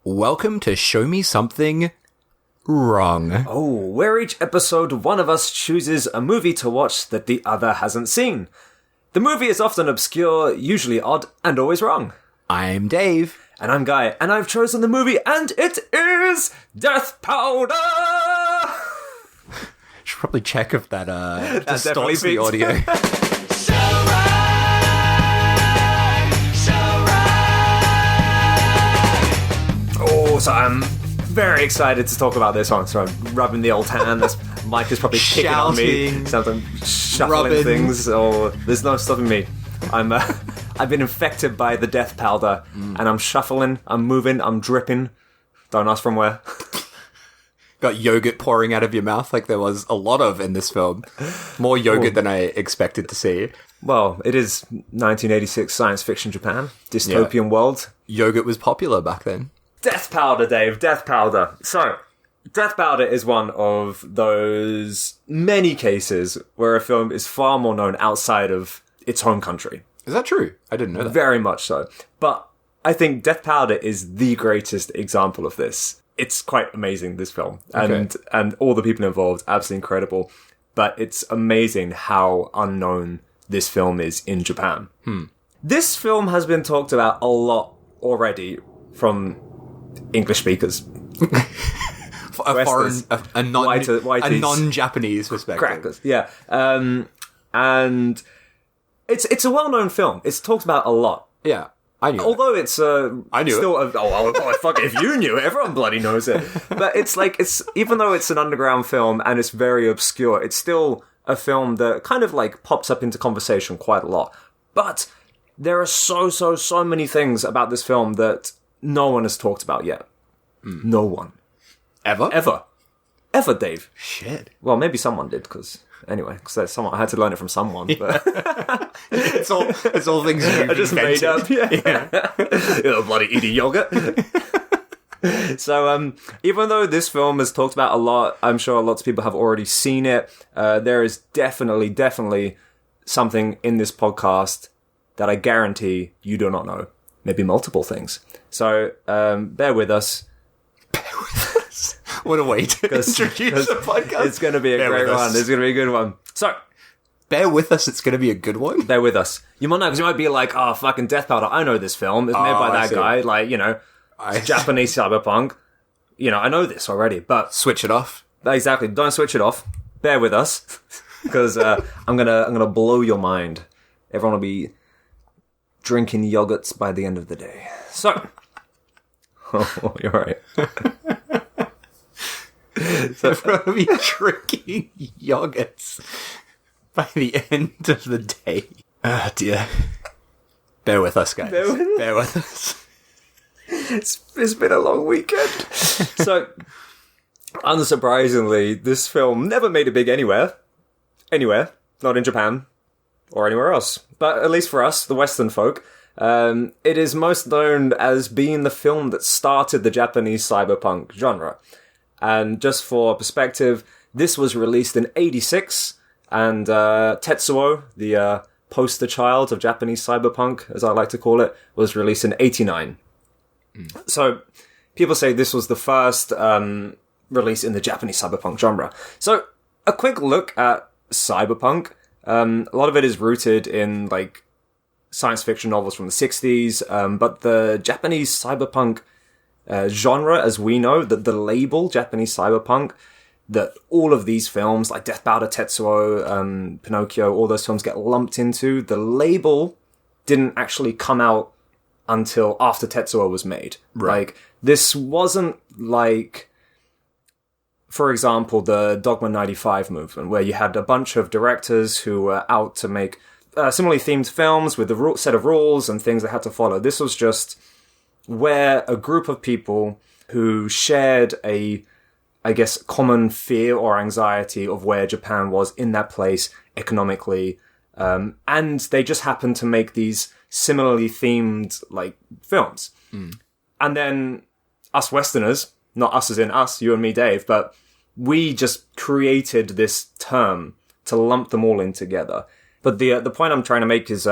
Welcome to Show Me Something Wrong. Oh, where each episode one of us chooses a movie to watch that the other hasn't seen. The movie is often obscure, usually odd, and always wrong. I'm Dave. And I'm Guy, and I've chosen the movie, and it is Death Powder! Should probably check if that definitely distorts the audio. Oh, so I'm very excited to talk about this one. So I'm rubbing the old hand. This mic is probably kicking on me. Sounds like I'm shuffling rubbing things. Oh, there's no stopping me. I've been infected by the death powder, and I'm shuffling, I'm moving, I'm dripping. Don't ask from where. Got yogurt pouring out of your mouth like there was a lot of in this film. More yogurt than I expected to see. Well, it is 1986 science fiction Japan. Dystopian world. Yogurt was popular back then. Death Powder, Dave. Death Powder. So, Death Powder is one of those many cases where a film is far more known outside of its home country. Is that true? I didn't know that. Very much so. But I think Death Powder is the greatest example of this. It's quite amazing, this film. And all the people involved, absolutely incredible. But it's amazing how unknown this film is in Japan. This film has been talked about a lot already from English speakers. A foreign, a non-Japanese perspective. Crackers, yeah. And it's a well-known film. It's talked about a lot. Yeah, I knew. Although it's I knew still it. Fuck it, if you knew it, everyone bloody knows it. But it's even though it's an underground film and it's very obscure, it's still a film that kind of like pops up into conversation quite a lot. But there are so many things about this film that no one has talked about yet. No one. Ever, Dave. Shit. Well, maybe someone did, because I had to learn it from someone. But it's all things you've I just invented. made up. Yeah. You're bloody eating yogurt. So, even though this film is talked about a lot, I'm sure lots of people have already seen it. There is definitely something in this podcast that I guarantee you do not know. Maybe multiple things. So, bear with us. What a way to introduce the podcast. It's going to be a great one. It's going to be a good one. So, bear with us. It's going to be a good one. Bear with us. You might know, because you might be like, oh, fucking Death Powder. I know this film. It's made by that guy. Like, it's Japanese cyberpunk. I know this already, but... Switch it off. Exactly. Don't switch it off. Bear with us. Because I'm gonna blow your mind. Everyone will be drinking yogurts by the end of the day. So... Oh, you're right. So everyone will be drinking yogurts by the end of the day. Oh, dear. Bear with us, guys. Bear with us. It's been a long weekend. So, unsurprisingly, this film never made it big anywhere. Not in Japan or anywhere else. But at least for us, the Western folk, it is most known as being the film that started the Japanese cyberpunk genre. And just for perspective, this was released in 86, and Tetsuo, the poster child of Japanese cyberpunk, as I like to call it, was released in 89. So people say this was the first release in the Japanese cyberpunk genre. So a quick look at cyberpunk. A lot of it is rooted in like science fiction novels from the 60s, but the Japanese cyberpunk genre, as we know, the label Japanese cyberpunk, that all of these films like Death Powder, Tetsuo, Pinocchio, all those films get lumped into, the label didn't actually come out until after Tetsuo was made. Right. Like, this wasn't like, for example, the Dogma 95 movement, where you had a bunch of directors who were out to make similarly themed films with a set of rules and things they had to follow. This was just where a group of people who shared a, I guess, common fear or anxiety of where Japan was in that place economically, and they just happened to make these similarly themed, like, films. And then us Westerners, not us as in us, you and me, Dave, but we just created this term to lump them all in together. But the point I'm trying to make is,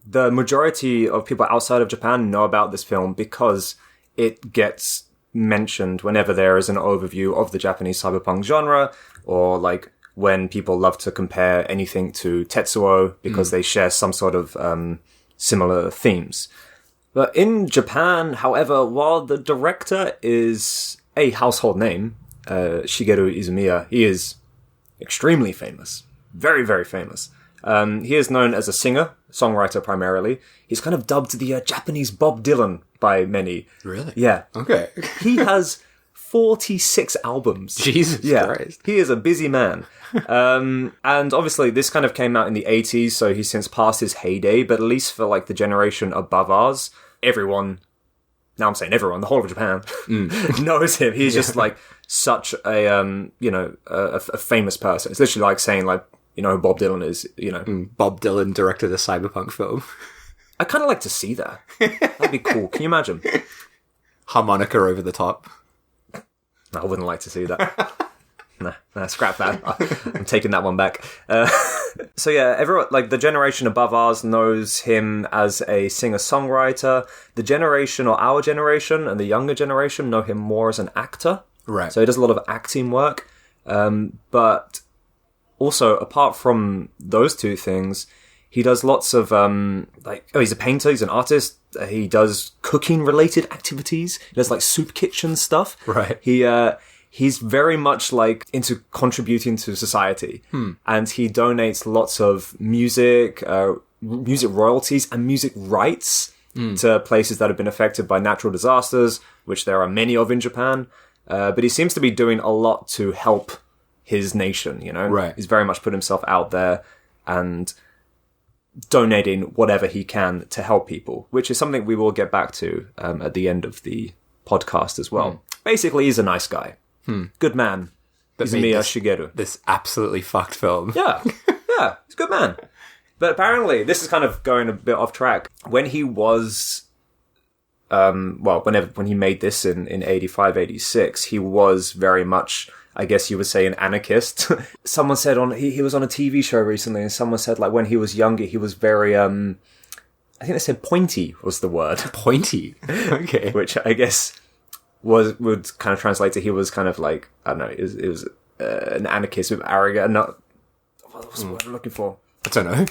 the majority of people outside of Japan know about this film because it gets mentioned whenever there is an overview of the Japanese cyberpunk genre, or like when people love to compare anything to Tetsuo because they share some sort of similar themes. But in Japan, however, while the director is a household name, Shigeru Izumiya, he is extremely famous. Very, very famous. He is known as a singer, songwriter primarily. He's kind of dubbed the Japanese Bob Dylan by many. Really? Yeah. Okay. He has 46 albums. Jesus Christ. He is a busy man. And obviously this kind of came out in the 80s, so he's since passed his heyday, but at least for like the generation above ours, everyone, now I'm saying everyone, the whole of Japan, knows him. He's just like such a, a famous person. It's literally like saying like, you know who Bob Dylan is, you know. Bob Dylan directed a cyberpunk film. I kind of like to see that. That'd be cool. Can you imagine? Harmonica over the top. No, I wouldn't like to see that. Nah, scrap that. I'm taking that one back. So yeah, everyone, like the generation above ours knows him as a singer-songwriter. The generation, or our generation, and the younger generation know him more as an actor. Right. So he does a lot of acting work. But also, apart from those two things, he does lots of, he's a painter, he's an artist, he does cooking-related activities, he does, like, soup kitchen stuff. Right. He's very much, like, into contributing to society. And he donates lots of music, music royalties, and music rights to places that have been affected by natural disasters, which there are many of in Japan. But he seems to be doing a lot to help his nation, you know? Right. He's very much put himself out there and donating whatever he can to help people, which is something we will get back to at the end of the podcast as well. Basically, he's a nice guy. Good man. Izumiya Shigeru. This absolutely fucked film. Yeah. Yeah, he's a good man. But apparently, this is kind of going a bit off track. When he was... when he made this in 85, 86, he was very much... I guess you would say an anarchist. Someone said he was on a TV show recently, and someone said like when he was younger, he was very, I think they said pointy was the word. Pointy? Okay. Which I guess would kind of translate to he was kind of like, I don't know, it was an anarchist with arrogant, what's the word I'm looking for? I don't know.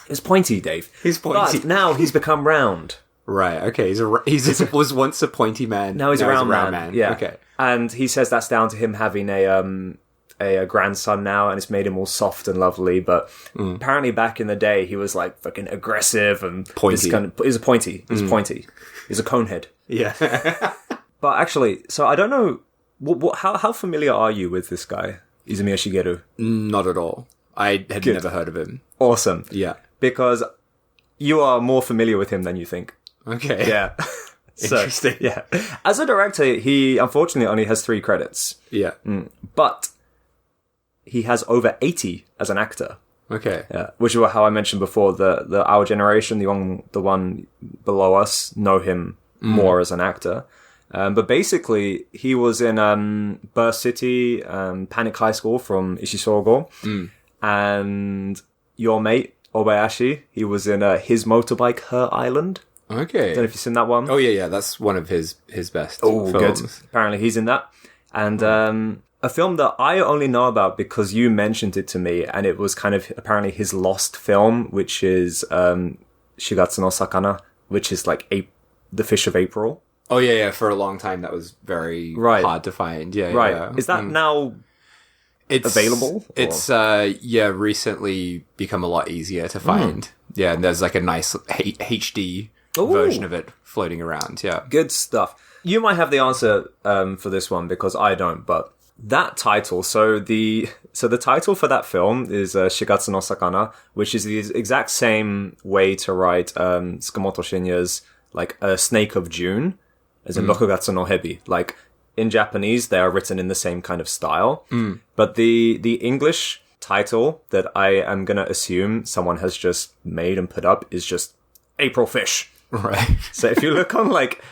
It's pointy, Dave. He's pointy. But now he's become round. Right, okay. He was once a pointy man. Now he's a round man. Yeah. Okay. And he says that's down to him having a grandson now, and it's made him all soft and lovely. But apparently back in the day, he was like fucking aggressive and pointy. He's a pointy. He's pointy. He's a conehead. Yeah. But actually, so I don't know, how familiar are you with this guy, Izumiya Shigeru? Not at all. I had never heard of him. Awesome. Yeah. Because you are more familiar with him than you think. Okay. Yeah. Interesting. Yeah. As a director, he unfortunately only has 3 credits. Yeah. But he has over 80 as an actor. Okay. Yeah. Which is how I mentioned before, the our generation, the one below us, know him more as an actor. But basically, he was in Burst City, Panic High School from Ishisogo. And your mate, Obayashi, he was in His Motorbike, Her Island. Okay. I don't know if you've seen that one. Oh, yeah. That's one of his best films. Good. Apparently he's in that. And a film that I only know about because you mentioned it to me, and it was kind of apparently his lost film, which is Shigatsu no Sakana, which is like The Fish of April. Oh, yeah. For a long time, that was very hard to find. Yeah, right. Yeah. Is that now available? It's, recently become a lot easier to find. Yeah, and there's like a nice HD version of it floating around. Yeah. Good stuff. You might have the answer for this one because I don't, but that title, so the title for that film is Shigatsu no Sakana, which is the exact same way to write Tsukamoto Shinya's like a Snake of June, as in Rokugatsu no Hebi. Like in Japanese, they are written in the same kind of style, but the English title that I am gonna assume someone has just made and put up is just April Fish. Right. So if you look on like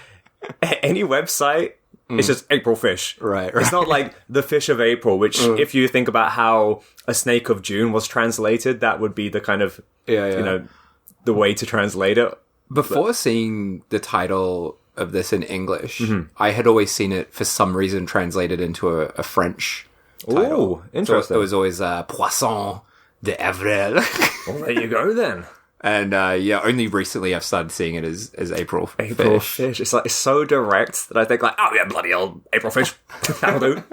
any website, it's just April Fish. Right. It's not like The Fish of April, which if you think about how A Snake of June was translated, that would be the kind of, you know, the way to translate it. Before seeing the title of this in English. I had always seen it for some reason translated into a French title. Ooh, interesting. So it was always Poisson d'Avril. Well, there you go then. And only recently I've started seeing it as April Fish. It's like, it's so direct that I think like, oh yeah, bloody old April Fish. That'll do.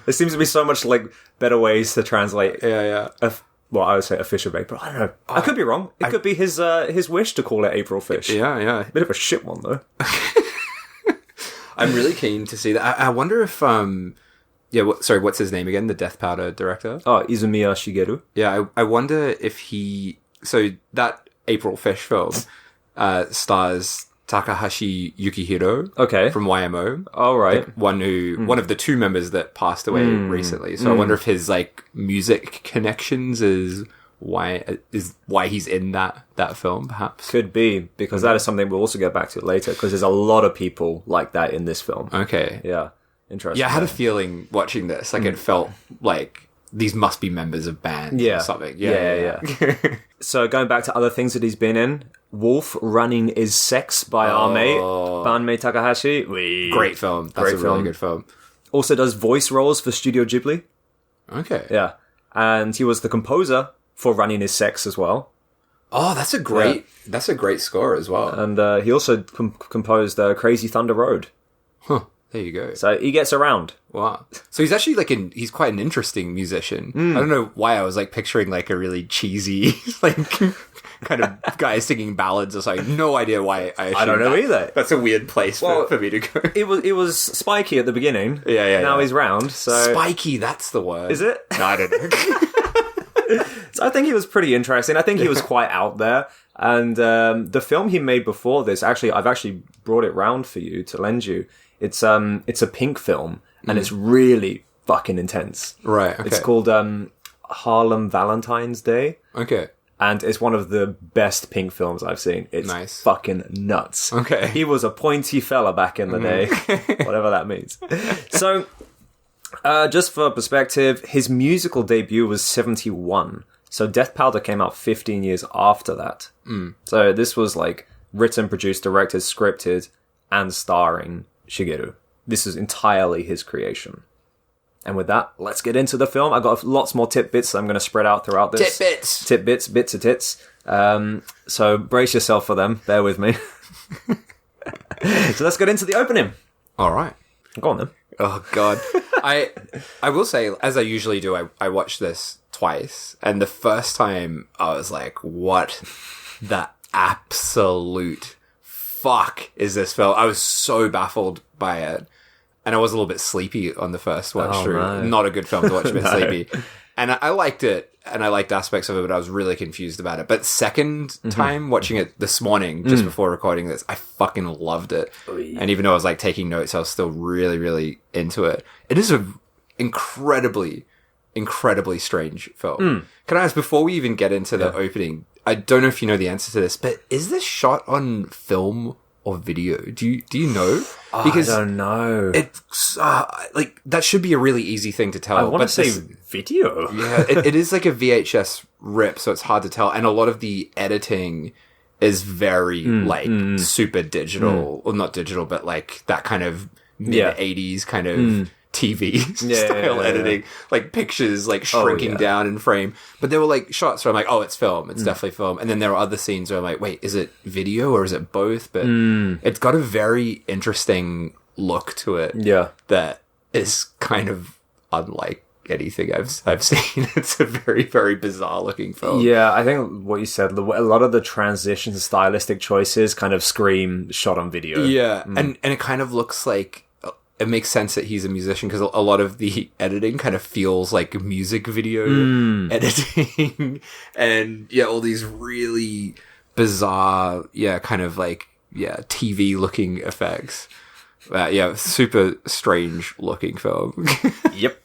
There seems to be so much like better ways to translate. Well, I would say a fisher bait, but I don't know. I could be wrong. It could be his wish to call it April Fish. Yeah. Bit of a shit one though. I'm really keen to see that. I wonder if what's his name again? The Death Powder director. Oh, Izumiya Shigeru. Yeah, I wonder if he. So that April Fish film stars Takahashi Yukihiro. Okay. From YMO. All right. Like one of the two members that passed away recently. So I wonder if his like music connections is why he's in that film, perhaps. Could be, because that is something we'll also get back to later, because there's a lot of people like that in this film. Okay. Yeah. Interesting. Yeah, I had a feeling watching this, like it felt like these must be members of bands or something. Yeah. So going back to other things that he's been in, Wolf Running is Sex by our mate, Banmei Takahashi. Great film. That's a really good film. Also does voice roles for Studio Ghibli. Okay. Yeah. And he was the composer for Running is Sex as well. Oh, that's a great score as well. And he also composed Crazy Thunder Road. Huh. There you go. So he gets around. Wow. So he's actually he's quite an interesting musician. I don't know why I was like picturing like a really cheesy, like kind of guy singing ballads or something. No idea why I don't know either. That's a weird place for me to go. It was spiky at the beginning. Now he's round. So spiky, that's the word. Is it? No, I don't know. So I think he was pretty interesting. I think he was quite out there. And the film he made before this, I've actually brought it round for you to lend you. It's a pink film, and it's really fucking intense. Right, okay. It's called Harlem Valentine's Day. Okay. And it's one of the best pink films I've seen. It's fucking nuts. Okay. He was a pointy fella back in the day. Whatever that means. So, just for perspective, his musical debut was 1971. So Death Powder came out 15 years after that. So this was like written, produced, directed, scripted, and starring Shigeru. This is entirely his creation. And with that, let's get into the film. I've got lots more tidbits that I'm going to spread out throughout this. Tidbits, bits of tits. So brace yourself for them. Bear with me. So let's get into the opening. All right. Go on then. Oh, God. I will say, as I usually do, I watched this twice. And the first time, I was like, what the absolute fuck is this film? I was so baffled by it. And I was a little bit sleepy on the first watch through. No. Not a good film to watch a bit sleepy. And I liked it, and I liked aspects of it, but I was really confused about it. But second time watching it this morning, just before recording this, I fucking loved it. And even though I was like taking notes, I was still really, really into it. It is a incredibly strange film. Can I ask, before we even get into the opening, I don't know if you know the answer to this, but is this shot on film or video? Do you know? Because I don't know. It's like that should be a really easy thing to tell. I want to say video. Yeah, it is like a VHS rip, so it's hard to tell. And a lot of the editing is very super digital, or not digital, but like that kind of mid 80s kind of TV style editing, like pictures like shrinking down in frame. But there were like shots where I'm like, oh, it's film. It's definitely film. And then there were other scenes where I'm like, wait, is it video or is it both? But it's got a very interesting look to it. Yeah, that is kind of unlike anything I've seen. It's a very, very bizarre looking film. Yeah, I think what you said, a lot of the transitions and stylistic choices kind of scream shot on video. Yeah, and it kind of looks like it makes sense that he's a musician because a lot of the editing kind of feels like music video editing and all these really bizarre, kind of like, TV looking effects. Super strange looking film. Yep.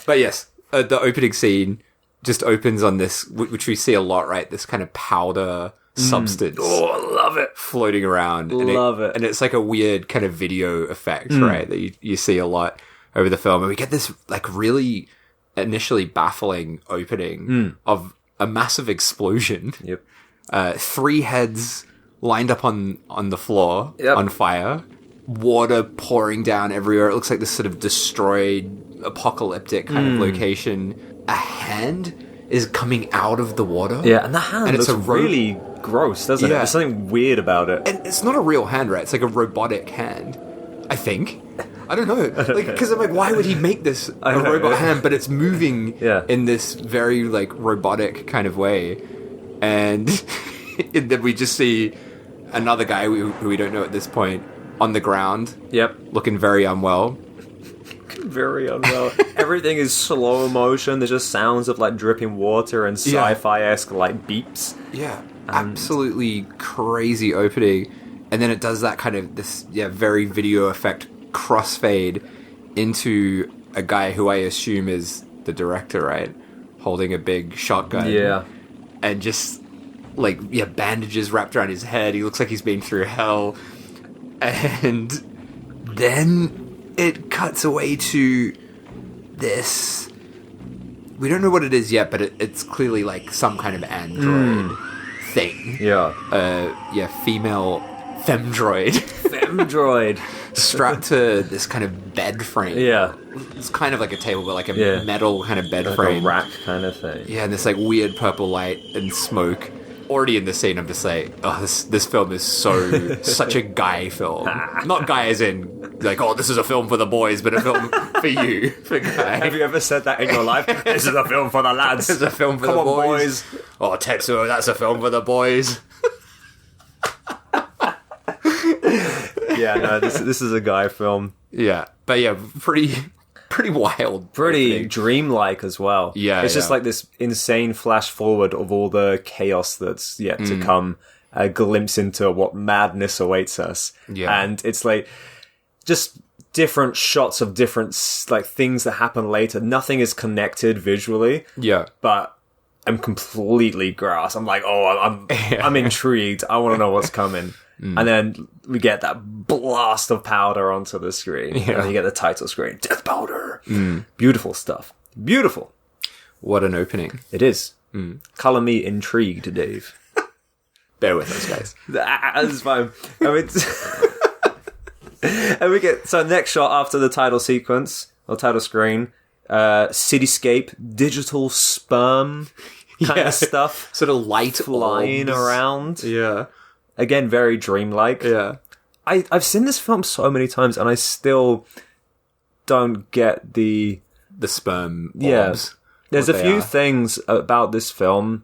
But yes, the opening scene just opens on this, which we see a lot, right? This kind of powder substance. Oh, I love it. Floating around. Love it. And it's like a weird kind of video effect, right? That you see a lot over the film. And we get this like really initially baffling opening of a massive explosion. 3 heads lined up on the floor, Yep. on fire. Water pouring down everywhere. It looks like this sort of destroyed, apocalyptic kind of location. A hand is coming out of the water. Yeah, and the hand And it's looks a really gross, doesn't it? Yeah. There's something weird about it. And it's not a real hand, right? It's like a robotic hand, I think. I don't know. Because I'm like, why would he make this a robot hand? But it's moving in this very, like, robotic kind of way. And then we just see another guy who we don't know at this point on the ground. Yep. Looking very unwell. Very unwell. Everything is slow motion. There's just sounds of, like, dripping water and sci-fi-esque, like, beeps. Yeah. Absolutely crazy opening. And then it does that kind of, this, very video effect crossfade into a guy who I assume is the director, right? Holding a big shotgun. Yeah. And just, like, bandages wrapped around his head. He looks like he's been through hell. And then it cuts away to this... We don't know what it is yet, but it's clearly, like, some kind of android thing. Yeah. Female femdroid. Femdroid. Strapped to this kind of bed frame. Yeah. It's kind of like a table, but like a metal kind of bed Like frame. a rack kind of thing. Yeah, and this like weird purple light and smoke. Already in the scene, I'm just like, oh, this film is such a guy film. Not guy as in, like, oh, this is a film for the boys, but a film for you, for guy. Have you ever said that in your life? This is a film for the lads. This is a film for the boys. Oh, Tetsuo, that's a film for the boys. Yeah, no, this is a guy film. Yeah, but yeah, pretty wild. Pretty opening. dreamlike as well. Yeah, it's just like this insane flash forward of all the chaos that's yet to come, a glimpse into what madness awaits us. Yeah. And it's like just different shots of different like things that happen later. Nothing is connected visually. Yeah. But I'm completely grasped. I'm like, oh, I'm intrigued. I want to know what's coming. And then we get that blast of powder onto the screen. Yeah. And you get the title screen. Death powder. Beautiful stuff. Beautiful. What an opening. It is. Color me intrigued, Dave. Bear with us, guys. That's fine. I mean, and we get, so next shot after the title sequence, or title screen, cityscape, digital sperm kind of stuff. Sort of light flying orbs. around. Yeah. Again, very dreamlike. Yeah. I've seen this film so many times and I still don't get the sperm orbs. Yeah. There's a what they few are. things about this film,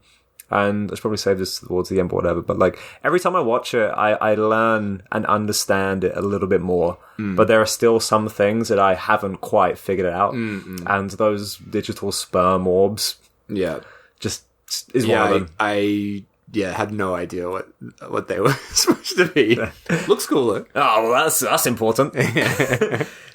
and I should probably save this towards the end or whatever, but like every time I watch it, I learn and understand it a little bit more. But there are still some things that I haven't quite figured out. And those digital sperm orbs just is one of them. I had no idea what they were supposed to be. Looks cool though. Oh, well, that's important.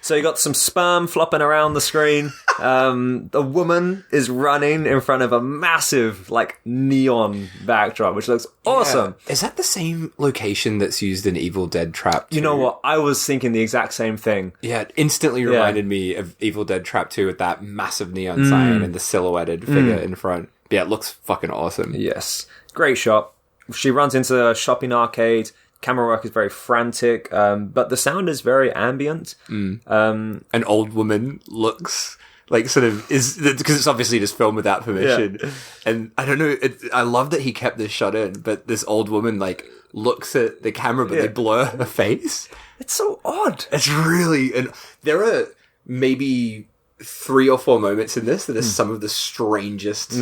So you got some sperm flopping around the screen. The woman is running in front of a massive, like, neon backdrop, which looks awesome. Yeah. Is that the same location that's used in Evil Dead Trap 2? You know what? I was thinking the exact same thing. Yeah, it instantly reminded me of Evil Dead Trap 2 with that massive neon sign and the silhouetted figure in front. But yeah, it looks fucking awesome. Yes. Great shot. She runs into a shopping arcade. Camera work is very frantic, but the sound is very ambient. An old woman looks like sort of is because it's obviously just filmed without permission. Yeah. And I don't know. I love that he kept this shot in, but this old woman like looks at the camera, but they blur her face. It's so odd. It's really, and there are maybe 3 or 4 moments in this that are some of the strangest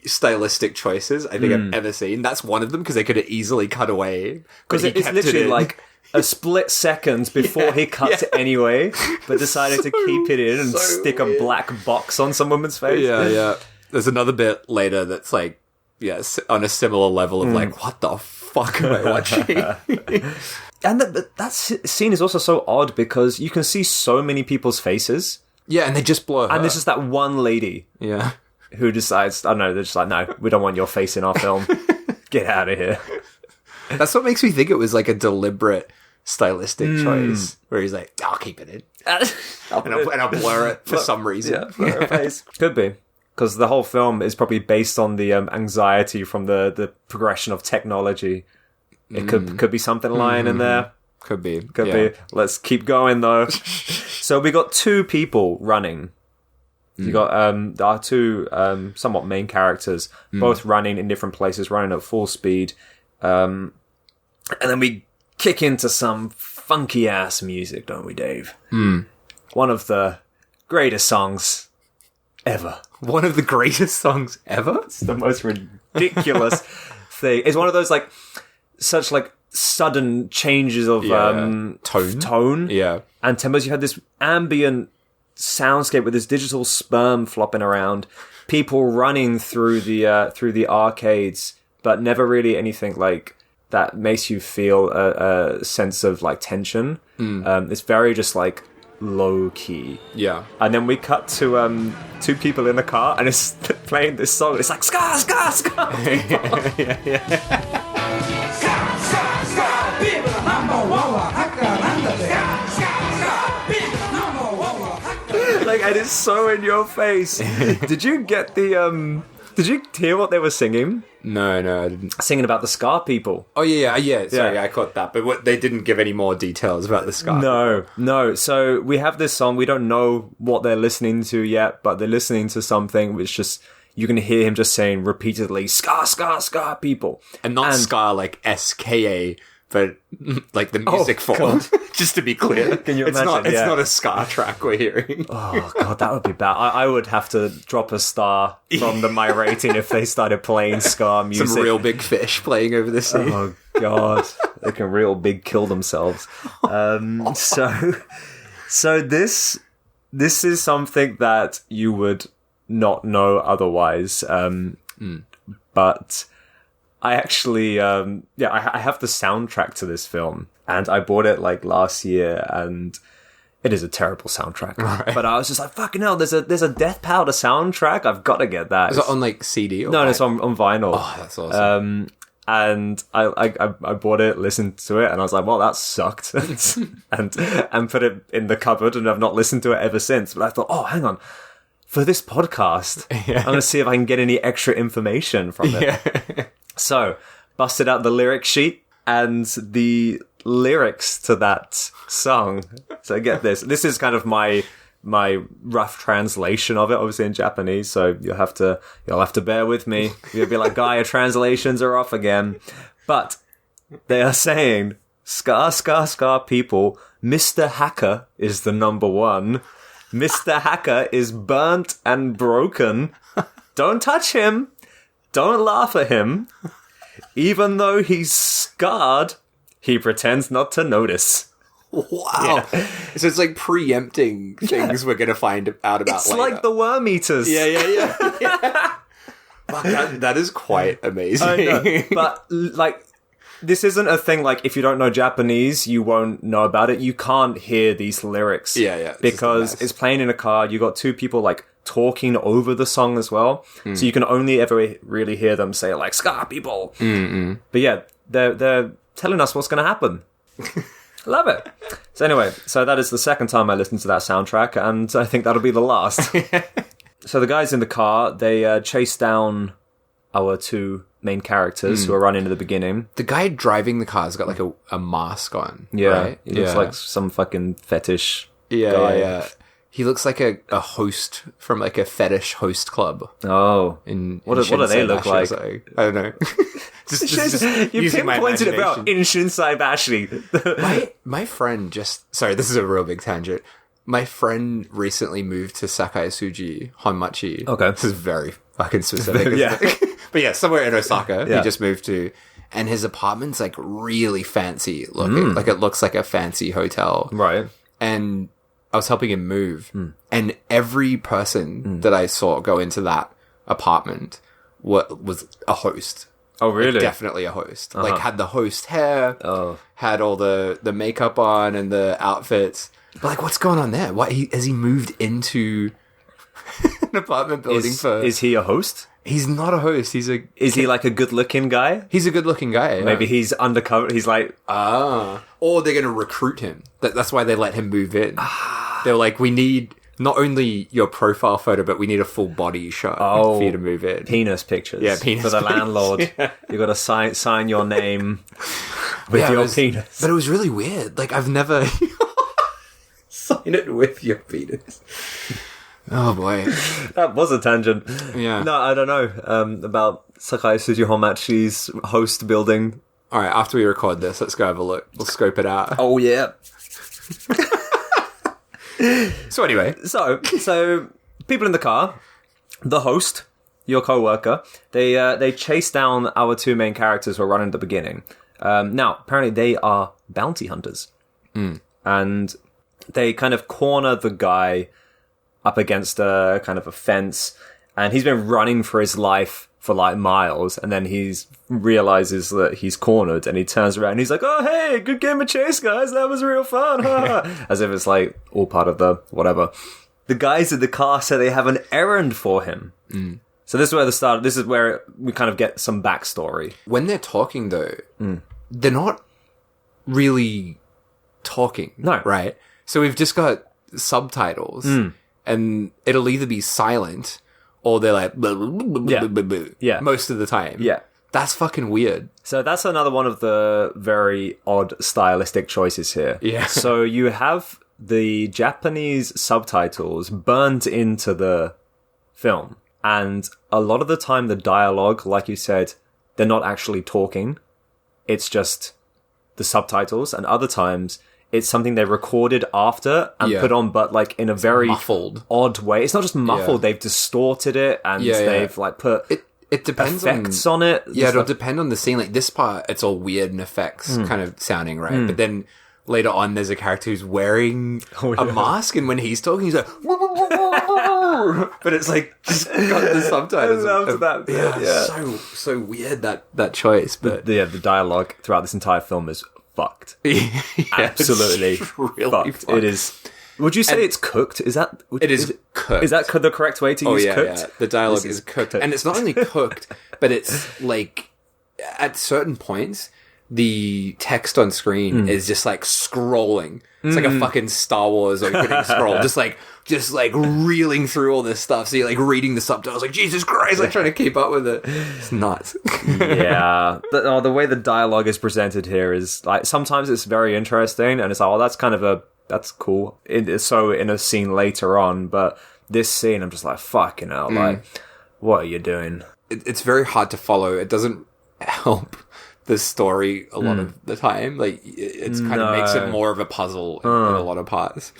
stylistic choices I think I've ever seen. That's one of them because they could have easily cut away. Because it's literally like a split second before he cuts it anyway, but decided to keep it in and stick a black box on some woman's face. Yeah. There's another bit later that's like, on a similar level of like, what the fuck am I watching? And that scene is also so odd because you can see so many people's faces. Yeah, and they just blur her. And there's just that one lady who decides, I don't know, they're just like, no, we don't want your face in our film. Get out of here. That's what makes me think it was like a deliberate stylistic choice, where he's like, I'll keep it in. and I'll blur it for some reason. Yeah, blur her face. Could be. Because the whole film is probably based on the anxiety from the progression of technology. It could be something lying in there. Could be. Could be. Let's keep going, though. So we got two people running. You got our two somewhat main characters, both running in different places, running at full speed. And then we kick into some funky-ass music, don't we, Dave? One of the greatest songs ever. One of the greatest songs ever? It's the most ridiculous thing. It's one of those, like, such, like, sudden changes of tone Yeah. and tempos. You had this ambient soundscape with this digital sperm flopping around, people running through the arcades, but never really anything like that makes you feel a sense of like tension. It's very just like low key. Yeah. And then we cut to two people in the car and it's playing this song. It's like ska ska ska. Like, and it's so in your face. Did you get the did you hear what they were singing? No, I didn't. Singing about the Scar people. Oh yeah. Sorry, I caught that. But they didn't give any more details about the Scar. No. So we have this song. We don't know what they're listening to yet, but they're listening to something which just you can hear him just saying repeatedly, "Scar, Scar, Scar people," and not Scar like SKA. But like the music form, just to be clear, can you it's imagine? It's not a ska track we're hearing. Oh god, that would be bad. I would have to drop a star from my rating if they started playing ska music. Some real big fish playing over the sea. Oh god, they can real big kill themselves. So this is something that you would not know otherwise. But I actually, I have the soundtrack to this film, and I bought it like last year, and it is a terrible soundtrack. Right. But I was just like, fucking hell, there's a Death Powder soundtrack. I've got to get that. Is it on like CD? Or no, it's on vinyl. Oh, that's awesome. And I bought it, listened to it, and I was like, well, that sucked, and put it in the cupboard, and I've not listened to it ever since. But I thought, oh, hang on. For this podcast, I'm going to see if I can get any extra information from it. Yeah. So, busted out the lyric sheet and the lyrics to that song. So get this. This is kind of my rough translation of it, obviously in Japanese, so you'll have to bear with me. You'll be like, Guy, your translations are off again. But they are saying, Scar, Scar, Scar people, Mr. Hacker is the number one. Mr. Hacker is burnt and broken. Don't touch him. Don't laugh at him. Even though he's scarred, he pretends not to notice. Wow. Yeah. So it's like preempting things we're going to find out about it's later. It's like the Worm Eaters. Yeah. Fuck, that is quite amazing. I know. But, like, this isn't a thing, like, if you don't know Japanese, you won't know about it. You can't hear these lyrics. Yeah. Because it's playing in a car. You got two people, like, talking over the song as well. So you can only ever really hear them say, like, Scar people. Mm-mm. But yeah, they're telling us what's going to happen. Love it. So anyway, that is the second time I listened to that soundtrack, and I think that'll be the last. So the guys in the car, they chase down our two main characters who are running at the beginning. The guy driving the car's got like a mask on. Yeah, right? He looks like some fucking fetish guy. Yeah. He looks like a host from like a fetish host club. Oh. What do they look like? I don't know. just you pinpointed it about in Shinsai Bashi. my friend sorry, this is a real big tangent. My friend recently moved to Sakaisuji, Honmachi. Okay. This is very fucking specific. Yeah. But yeah, somewhere in Osaka, he just moved to, and his apartment's like really fancy looking. Like it looks like a fancy hotel. Right. And I was helping him move, and every person that I saw go into that apartment was a host. Oh, really? Like, definitely a host. Like, had the host hair, had all the makeup on and the outfits. But, like, what's going on there? Has he moved into an apartment building Is he a host? He's not a host. Is he like a good-looking guy? He's a good-looking guy. Yeah. Maybe he's undercover. He's like... Or they're going to recruit him. That's why they let him move in. They're like, we need not only your profile photo, but we need a full body shot for you to move in. Penis pictures. Yeah, penis for the pics. landlord. Yeah. You got to sign your name. with your penis. But it was really weird. Like, I've never... Sign it with your penis. Oh, boy. That was a tangent. Yeah. No, I don't know about Sakai Tsujihomachi's host building. All right, after we record this, let's go have a look. We'll scope it out. Oh, yeah. So anyway. So people in the car, the host, your co-worker, they chase down our two main characters who are running at the beginning. Now, apparently they are bounty hunters. And they kind of corner the guy up against a kind of a fence, and he's been running for his life for like miles, and then he's realizes that he's cornered, and he turns around and he's like, "Oh, hey, good game of chase, guys. That was real fun." As if it's like all part of the whatever. The guys in the car say they have an errand for him. So this is where we kind of get some backstory. When they're talking, though, they're not really talking. No. Right? So we've just got subtitles, and it'll either be silent, or they're like, blah, blah, blah, blah, blah, blah, Yeah. most of the time. Yeah. That's fucking weird. So that's another one of the very odd stylistic choices here. Yeah. So you have the Japanese subtitles burnt into the film. And a lot of the time, the dialogue, like you said, they're not actually talking. It's just the subtitles. And other times, it's something they recorded after and put on, but like in a very muffled, odd way. It's not just muffled; they've distorted it and they've like put it depends effects on it. Yeah, it'll depend on the scene. Like this part, it's all weird and effects kind of sounding, right? But then later on, there's a character who's wearing a mask, and when he's talking, he's like, but it's like just got the subtitles. I loved that bit. Yeah. So weird that choice. But the dialogue throughout this entire film is fucked. Absolutely really fucked. It is. Would you say it's cooked? Is that it is cooked? Is that the correct way to use cooked? Yeah. The dialogue is cooked, and it's not only cooked, but it's like at certain points the text on screen is just like scrolling. It's like a fucking Star Wars opening scroll, just like reeling through all this stuff. So you're like reading the subtitles, like Jesus Christ, like trying to keep up with it. It's nuts. Yeah, the way the dialogue is presented here is like sometimes it's very interesting, and it's like, oh, that's cool. So in a scene later on, but this scene, I'm just like, fucking hell, like, what are you doing? It's very hard to follow. It doesn't help the story a lot of the time. Like, it's kind of makes it more of a puzzle in a lot of parts.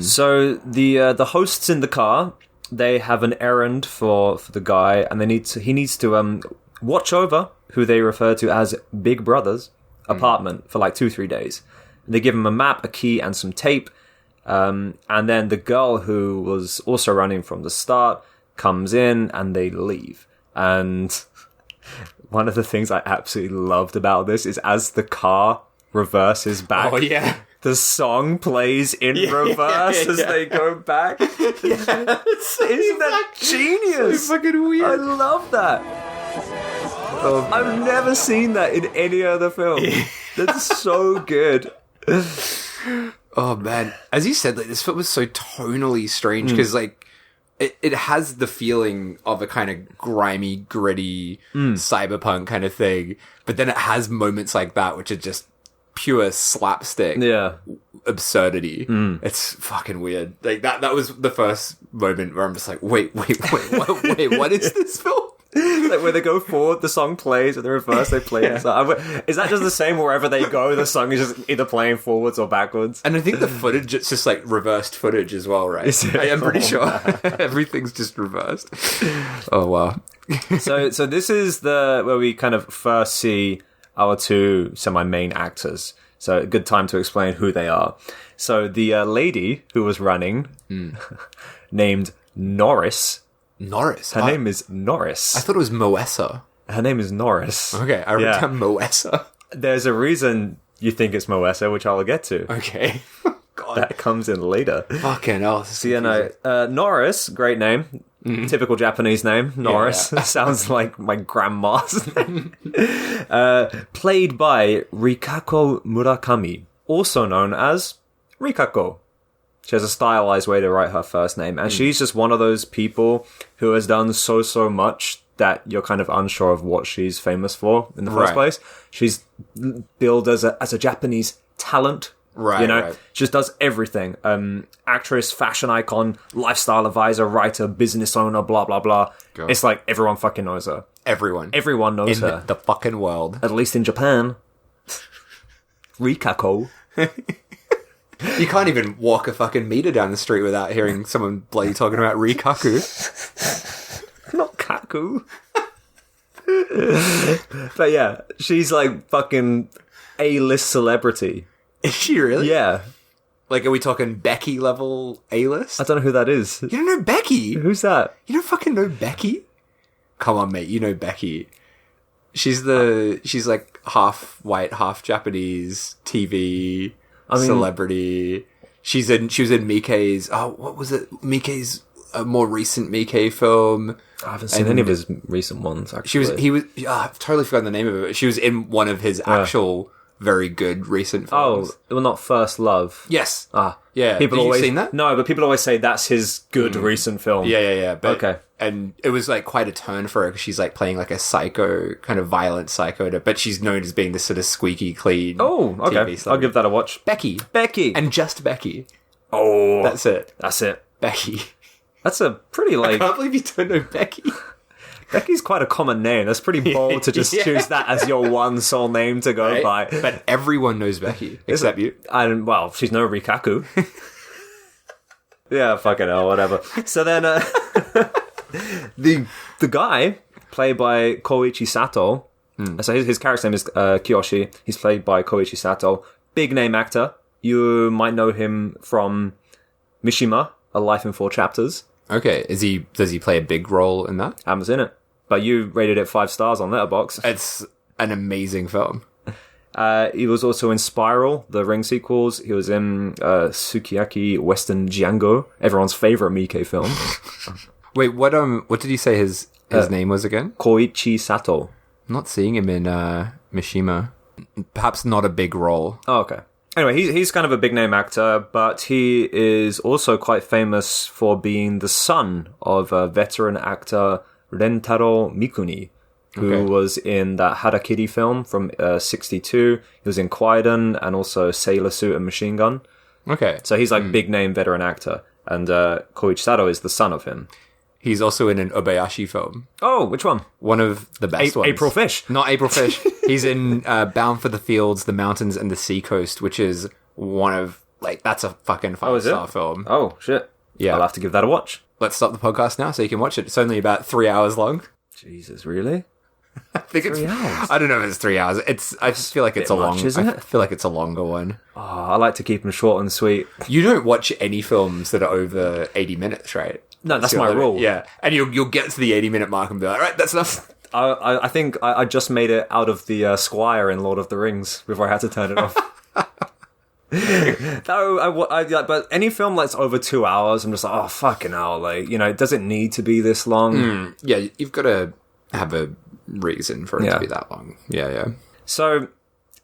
So the hosts in the car, they have an errand for the guy, and he needs to watch over who they refer to as Big Brother's apartment for like 2-3 days. They give him a map, a key, and some tape. And then the girl who was also running from the start comes in, and they leave. And one of the things I absolutely loved about this is as the car reverses back, the song plays in reverse as they go back. Isn't that genius? So fucking weird. I love that. I've never seen that in any other film. That's so good. Oh man, as you said, like this film was so tonally strange because like it has the feeling of a kind of grimy, gritty cyberpunk kind of thing, but then it has moments like that which are just pure slapstick absurdity. It's fucking weird. Like that was the first moment where I'm just like, wait, what is this film? Like when they go forward, the song plays, and the reverse, they play the song. Is that just the same wherever they go? The song is just either playing forwards or backwards. And I think the footage, it's just like reversed footage as well, right? I am pretty sure everything's just reversed. Oh wow! So this is where we kind of first see our two semi-main actors. So a good time to explain who they are. So the lady who was running, named Norris. Norris. Her name is Norris. I thought it was Moessa. Her name is Norris. Okay, I wrote down Moessa. There's a reason you think it's Moessa, which I'll get to. Okay. God. That comes in later. Fucking hell. So, Norris, great name. Typical Japanese name, Norris. Yeah. Sounds like my grandma's name. Played by Rikako Murakami, also known as Rikako. She has a stylized way to write her first name, and she's just one of those people who has done so much that you're kind of unsure of what she's famous for in the first Right. place. She's billed as a Japanese talent. Right, You know, right. she just does everything. Actress, fashion icon, lifestyle advisor, writer, business owner, blah, blah, blah. God. It's like everyone fucking knows her. Everyone. Everyone knows in her. the fucking world. At least in Japan. Rikako. You can't even walk a fucking meter down the street without hearing someone bloody talking about Rikaku. Not Kaku. But yeah, she's like fucking A-list celebrity. Is she really? Yeah. Like, are we talking Becky level A-list? I don't know who that is. You don't know Becky? Who's that? You don't fucking know Becky? Come on, mate. You know Becky. She's like half white, half Japanese TV celebrity. She was in Miike's, what was it? Miike's, a more recent Miike film. I haven't seen any of his recent ones, actually. I've totally forgotten the name of it. She was in one of his actual very good recent films. Oh, well, not First Love. Yes. Yeah. Did you seen that? No, but people always say that's his good recent film. Yeah. But, Okay. And it was like quite a turn for her because she's like playing like a psycho, kind of violent psycho, but she's known as being this sort of squeaky clean. Oh, okay. TV I'll give that a watch. Becky. And just Becky. Oh. That's it. Becky. Becky. That's a pretty, I like... can't believe you don't know Becky. Becky's quite a common name. That's pretty bold to just choose that as your one sole name to go by. But everyone knows Becky, except you. Well, she's no Rikaku. Yeah, fucking hell, whatever. So then, the guy, played by Koichi Sato, so his character's name is Kiyoshi. He's played by Koichi Sato. Big name actor. You might know him from Mishima, A Life in 4 Chapters. Okay, does he play a big role in that? I haven't seen it. But you rated it 5 stars on Letterboxd. It's an amazing film. He was also in Spiral, the Ring sequels. He was in Sukiyaki Western Django, everyone's favorite Miike film. Wait, what did you say his name was again? Koichi Sato. I'm not seeing him in Mishima. Perhaps not a big role. Oh, okay. Anyway, he's kind of a big name actor, but he is also quite famous for being the son of veteran actor Rentaro Mikuni, who was in that Harakiri film from 62. He was in Kwaidan and also Sailor Suit and Machine Gun. Okay. So he's like big name veteran actor, and Koichi Sato is the son of him. He's also in an Obayashi film. Oh, which one? One of the best ones. April Fish. Not April Fish. He's in Bound for the Fields, the Mountains, and the Seacoast, which is one of, like, that's a fucking 5-star film. Oh, shit. Yeah. I'll have to give that a watch. Let's stop the podcast now so you can watch it. It's only about 3 hours long. Jesus, really? I think 3 hours? I don't know if it's 3 hours. I just feel like it's a long... much, isn't I it? feel like it's a longer one. Oh, I like to keep them short and sweet. You don't watch any films that are over 80 minutes, right? No, that's my rule. Yeah. And you'll get to the 80-minute mark and be like, all right, that's enough. I think I just made it out of the Squire in Lord of the Rings before I had to turn it off. But any film that's over 2 hours, I'm just like, oh, fucking hell. Like, it doesn't need to be this long. Yeah, you've got to have a reason for it to be that long. Yeah. So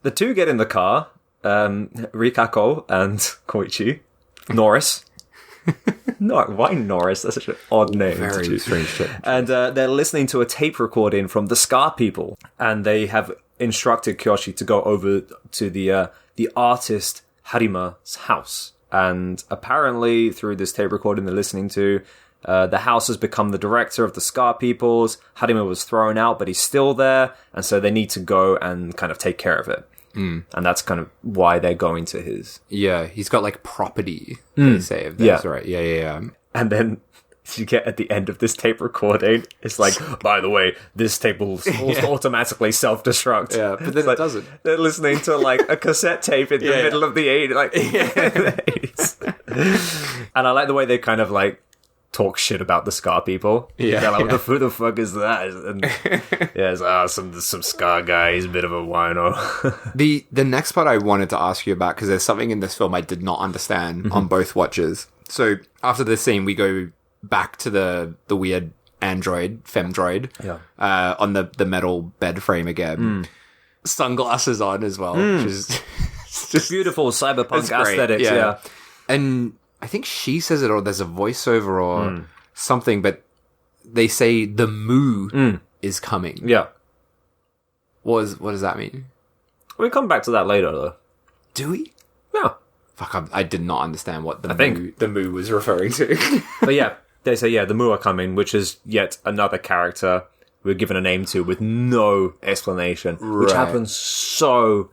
the two get in the car, Rikako and Koichi. Norris. No, why Norris? That's such an odd name. Very strange shit. And they're listening to a tape recording from the Scar People, and they have instructed Kyoshi to go over to the artist Harima's house. And apparently, through this tape recording they're listening to, the house has become the director of the Scar Peoples. Harima was thrown out, but he's still there, and so they need to go and kind of take care of it. And that's kind of why they're going to his... Yeah, he's got, like, property, they say, if that's right. Yeah. And then you get at the end of this tape recording, it's like, by the way, this tape will automatically self-destruct. Yeah, but then it doesn't. They're listening to, like, a cassette tape in the middle of the 80s. Like, the 80s. And I like the way they kind of, like, talk shit about the Scar People. They're like, who the fuck is that? And it's some Scar guy, he's a bit of a wino. The next part I wanted to ask you about, because there's something in this film I did not understand on both watches. So after this scene, we go back to the weird femdroid, on the metal bed frame again. Sunglasses on as well, which is just beautiful cyberpunk aesthetics, yeah. And I think she says it, or there's a voiceover or something, but they say the moo is coming. Yeah. What does that mean? We'll come back to that later, though. Do we? Yeah. Fuck, I did not understand what the moo was referring to. But yeah, they say, the Moo are coming, which is yet another character we're given a name to with no explanation, which happens so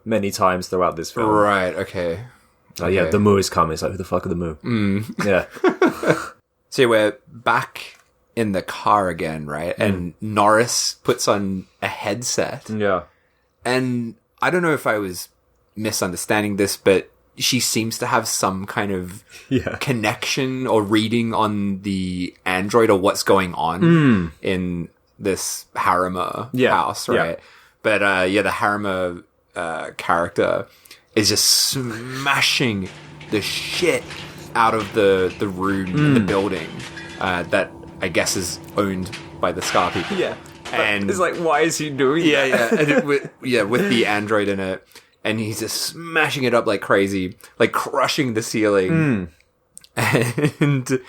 many times throughout this film. Right, okay. Yeah, the Moo is coming. It's like, who the fuck are the Moo? Yeah. So we're back in the car again, right? And Norris puts on a headset. Yeah. And I don't know if I was misunderstanding this, but she seems to have some kind of connection or reading on the android or what's going on in this Harima house, right? Yeah. But the Harima character is just smashing the shit out of the room in the building that I guess is owned by the Scar people. Yeah. And it's like, why is he doing that? And with the android in it. And he's just smashing it up like crazy, like crushing the ceiling. And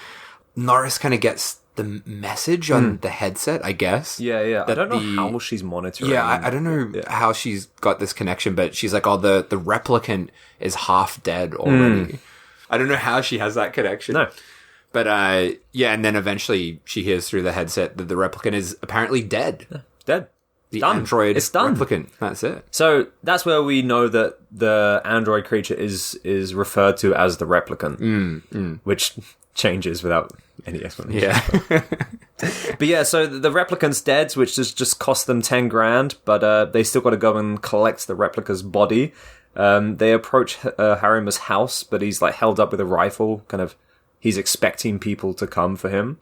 Norris kind of gets the message on the headset, I guess. Yeah. I don't know how she's monitoring. Yeah, I don't know how she's got this connection, but she's like, oh, the replicant is half dead already. I don't know how she has that connection. No. But, and then eventually she hears through the headset that the replicant is apparently dead. Dead. The done. android it's done. replicant. That's it. So that's where we know that the android creature is referred to as the replicant, which changes without any explanation. Yeah. But yeah, so the replicant's dead, which has just cost them 10 grand, but they still got to go and collect the replica's body. They approach Harima's house, but he's like held up with a rifle, he's expecting people to come for him.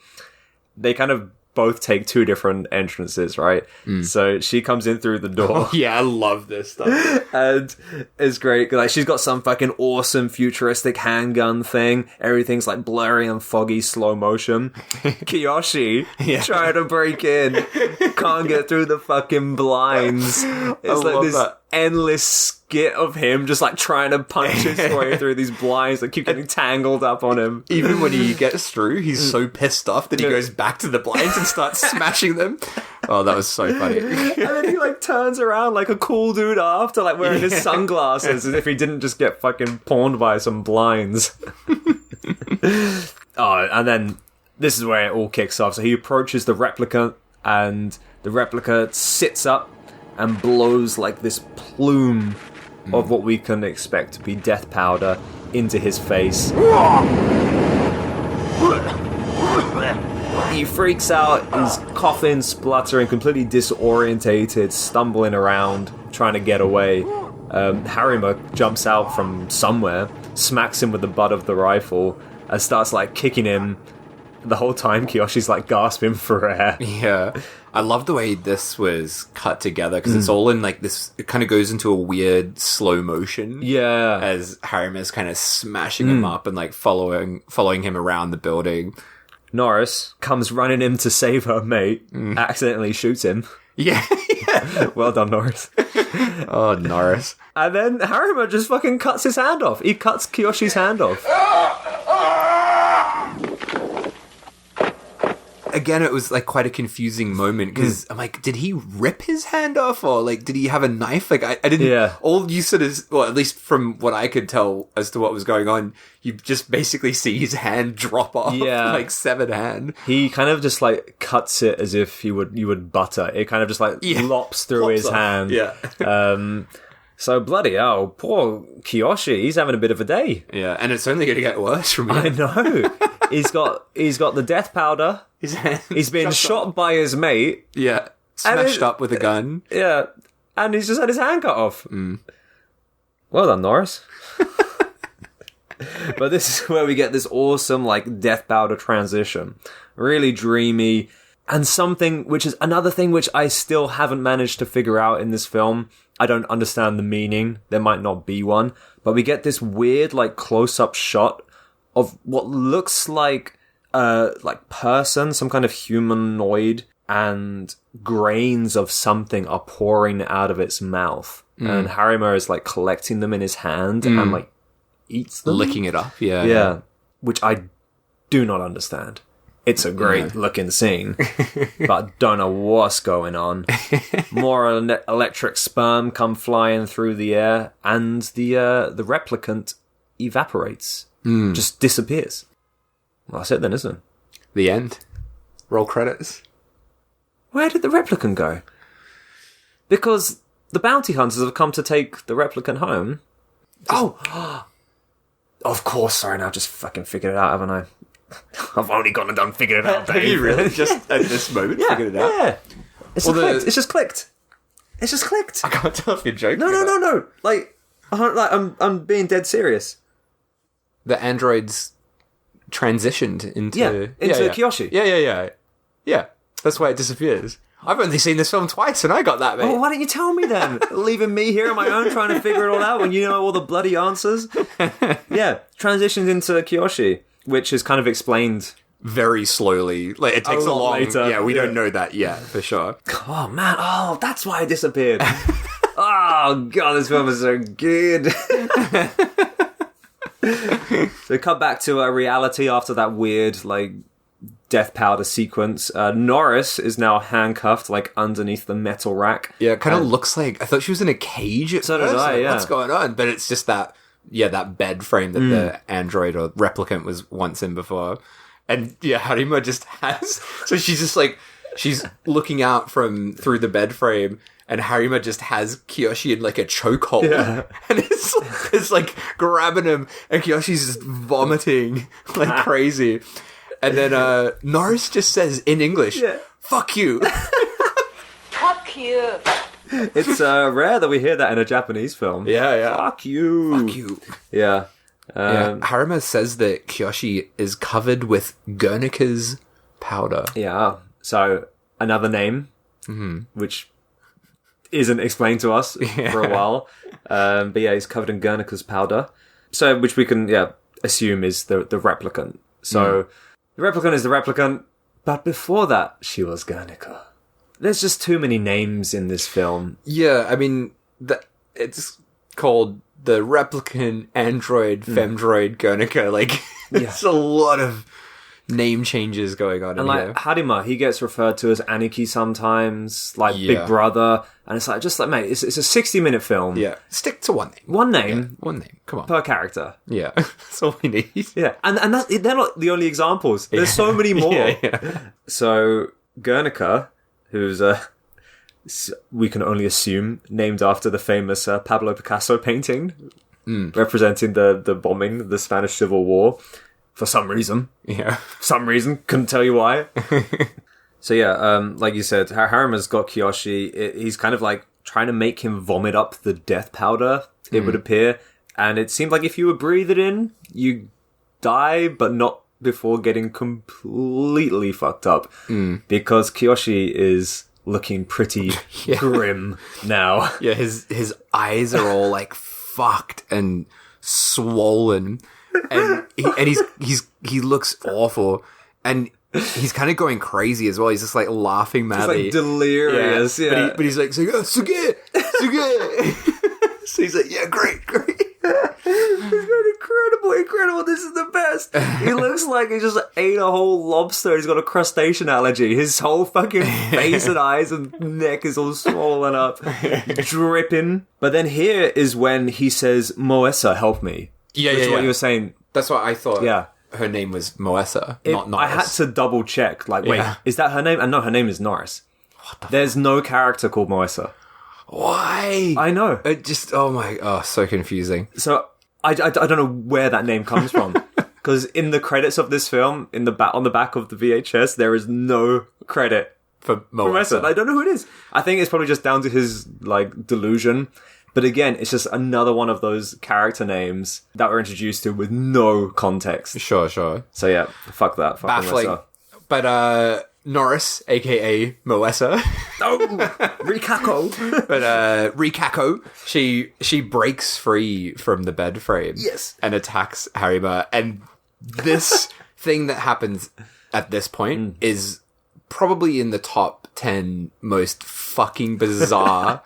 They kind of both take two different entrances, right? So she comes in through the door. Oh, yeah, I love this stuff. And it's great. Like, she's got some fucking awesome futuristic handgun thing. Everything's like blurry and foggy, slow motion. Kiyoshi trying to break in. Can't get through the fucking blinds. It's like this endless skit of him just like trying to punch his way through these blinds that keep getting tangled up on him. Even when he gets through, he's so pissed off that he goes back to the blinds and starts smashing them. Oh, that was so funny. And then he like turns around like a cool dude after, like wearing his sunglasses as if he didn't just get fucking pawned by some blinds. And then this is where it all kicks off. So he approaches the replica, and the replica sits up and blows like this plume of what we can expect to be death powder into his face. He freaks out, he's coughing, spluttering, completely disorientated, stumbling around, trying to get away. Harima jumps out from somewhere, smacks him with the butt of the rifle, and starts like kicking him. The whole time Kiyoshi's like gasping for air. Yeah. I love the way this was cut together because it's all in like this, it kind of goes into a weird slow motion. Yeah. As Harima's kind of smashing him up and like following him around the building. Norris comes running in to save her mate, accidentally shoots him. Yeah. Well done, Norris. Oh, Norris. And then Harima just fucking cuts his hand off. He cuts Kiyoshi's hand off. Again, it was like quite a confusing moment because I'm like, did he rip his hand off or like, did he have a knife? Like, I didn't. Yeah. All you sort of, well, at least from what I could tell as to what was going on, you just basically see his hand drop off. Yeah. Like severed hand. He kind of just like cuts it as if you would butter. It kind of just like lops through his hand. Yeah. So bloody hell, poor Kiyoshi, he's having a bit of a day. Yeah, and it's only going to get worse from here. I know. He's got the death powder. He's been shot by his mate. Yeah, smashed up with a gun. Yeah, and he's just had his hand cut off. Well done, Norris. But this is where we get this awesome like death powder transition. Really dreamy. And something which is another thing which I still haven't managed to figure out in this film. I don't understand the meaning. There might not be one. But we get this weird, like, close-up shot of what looks like person, some kind of humanoid, and grains of something are pouring out of its mouth. And Harima is, like, collecting them in his hand and, like, eats them. Licking it up, yeah. Yeah. Which I do not understand. It's a great looking scene, but I don't know what's going on. More electric sperm come flying through the air, and the replicant evaporates, just disappears. Well, that's it then, isn't it? The end. Roll credits. Where did the replicant go? Because the bounty hunters have come to take the replicant home. Oh! Of course, sorry, now I've just fucking figured it out, haven't I? I've only gone and done figured it out, Dave. Have you really just at this moment figured it out? Yeah. It's just clicked. It's just clicked. I can't tell if you're joking. No. I'm being dead serious. The androids transitioned into Kiyoshi. Yeah. That's why it disappears. I've only seen this film twice and I got that, mate. Well, why didn't you tell me then? Leaving me here on my own trying to figure it all out when you know all the bloody answers. Yeah, transitions into Kiyoshi, which is kind of explained very slowly. Like it takes a long later. Yeah, we don't know that yet for sure. Oh man, that's why it disappeared. Oh god, this film is so good. So we cut back to reality after that weird death powder sequence. Norris is now handcuffed underneath the metal rack. Yeah, it kind of looks like I thought she was in a cage at so first. Did I, yeah. What's going on? But it's just that bed frame that the android or replicant was once in before. And yeah, Harima just has so she's just she's looking out through the bed frame, and Harima just has Kiyoshi in a chokehold. Yeah. And it's grabbing him, and Kiyoshi's just vomiting like crazy. And then Norris just says in English, "Fuck you." Fuck you. It's rare that we hear that in a Japanese film. Yeah. Fuck you. Fuck you. Yeah. Harima says that Kiyoshi is covered with Guernica's powder. Yeah. So another name, which isn't explained to us for a while. But yeah, he's covered in Guernica's powder. So which we can assume is the replicant. So the replicant is the replicant, but before that, she was Guernica. There's just too many names in this film. Yeah, I mean, it's called the replicant android femdroid Guernica. It's a lot of name changes going on in here. Harima, he gets referred to as Aniki sometimes, Big Brother, and it's mate, it's a 60-minute film. Yeah, stick to one name. One name. Yeah, one name. Come on. Per character. Yeah, that's all we need. Yeah, and they're not the only examples. There's so many more. Yeah. So Guernica, who's we can only assume named after the famous Pablo Picasso painting representing the bombing, the Spanish Civil War. For some reason. Yeah. Couldn't tell you why. So yeah, like you said, Harima's got Kiyoshi. He's kind of trying to make him vomit up the death powder, it would appear. And it seemed like if you were breathe it in, you die, but not before getting completely fucked up. Because Kiyoshi is looking pretty grim now. Yeah, his eyes are all fucked and swollen. And he looks awful, and he's kind of going crazy as well. He's just laughing madly, just delirious. Yeah. But he's suge. So he's great. Incredible. This is the best. He looks like he just ate a whole lobster. He's got a crustacean allergy. His whole fucking face and eyes and neck is all swollen up, dripping. But then here is when he says, "Moessa, help me." Yeah, Which is what you were saying. That's what I thought. Yeah. Her name was Moessa, not Norris. I had to double check. Wait, is that her name? And no, her name is Norris. There's no character called Moessa. Why? I know. It just, so confusing. So, I don't know where that name comes from. Because in the credits of this film, on the back of the VHS, there is no credit for Moessa. I don't know who it is. I think it's probably just down to his, delusion. But again, it's just another one of those character names that we're introduced to with no context. Sure. So yeah, fuck that. Fuck Baffling. But Norris, aka Moessa. Oh, Rikako. But Rikako, she breaks free from the bed frame. Yes. And attacks Harima. And this thing that happens at this point is probably in the top 10 most fucking bizarre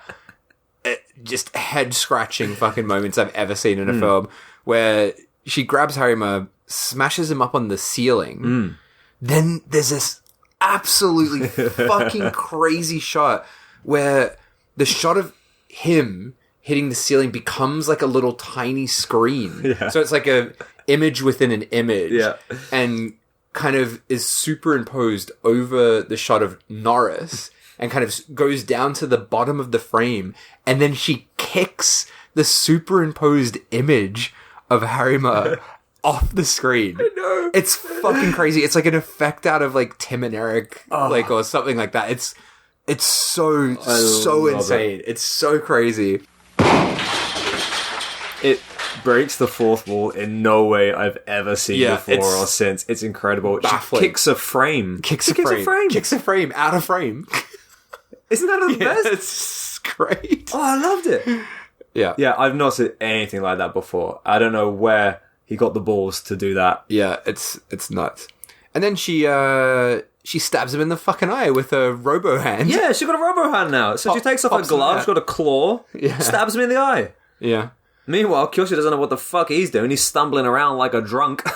just head-scratching fucking moments I've ever seen in a film, where she grabs Harima, smashes him up on the ceiling, then there's this absolutely fucking crazy shot where the shot of him hitting the ceiling becomes like a little tiny screen. Yeah. So it's like a image within an image. Yeah. And kind of is superimposed over the shot of Norris and kind of goes down to the bottom of the frame. And then she kicks the superimposed image of Harima off the screen. I know. It's fucking crazy. It's like an effect out of like Tim and Eric, like, or something like that. It's so insane. It's so crazy. It breaks the fourth wall in no way I've ever seen before or since. It's incredible. Baffling. She kicks a frame. Kicks a frame out of frame. Isn't that the best? It's great. Oh, I loved it. Yeah. Yeah, I've not seen anything like that before. I don't know where he got the balls to do that. Yeah, it's nuts. And then she stabs him in the fucking eye with a robo hand. Yeah, she's got a robo hand now. So she takes off her glove, she's got a claw, stabs him in the eye. Yeah. Meanwhile, Kyoshi doesn't know what the fuck he's doing. He's stumbling around like a drunk.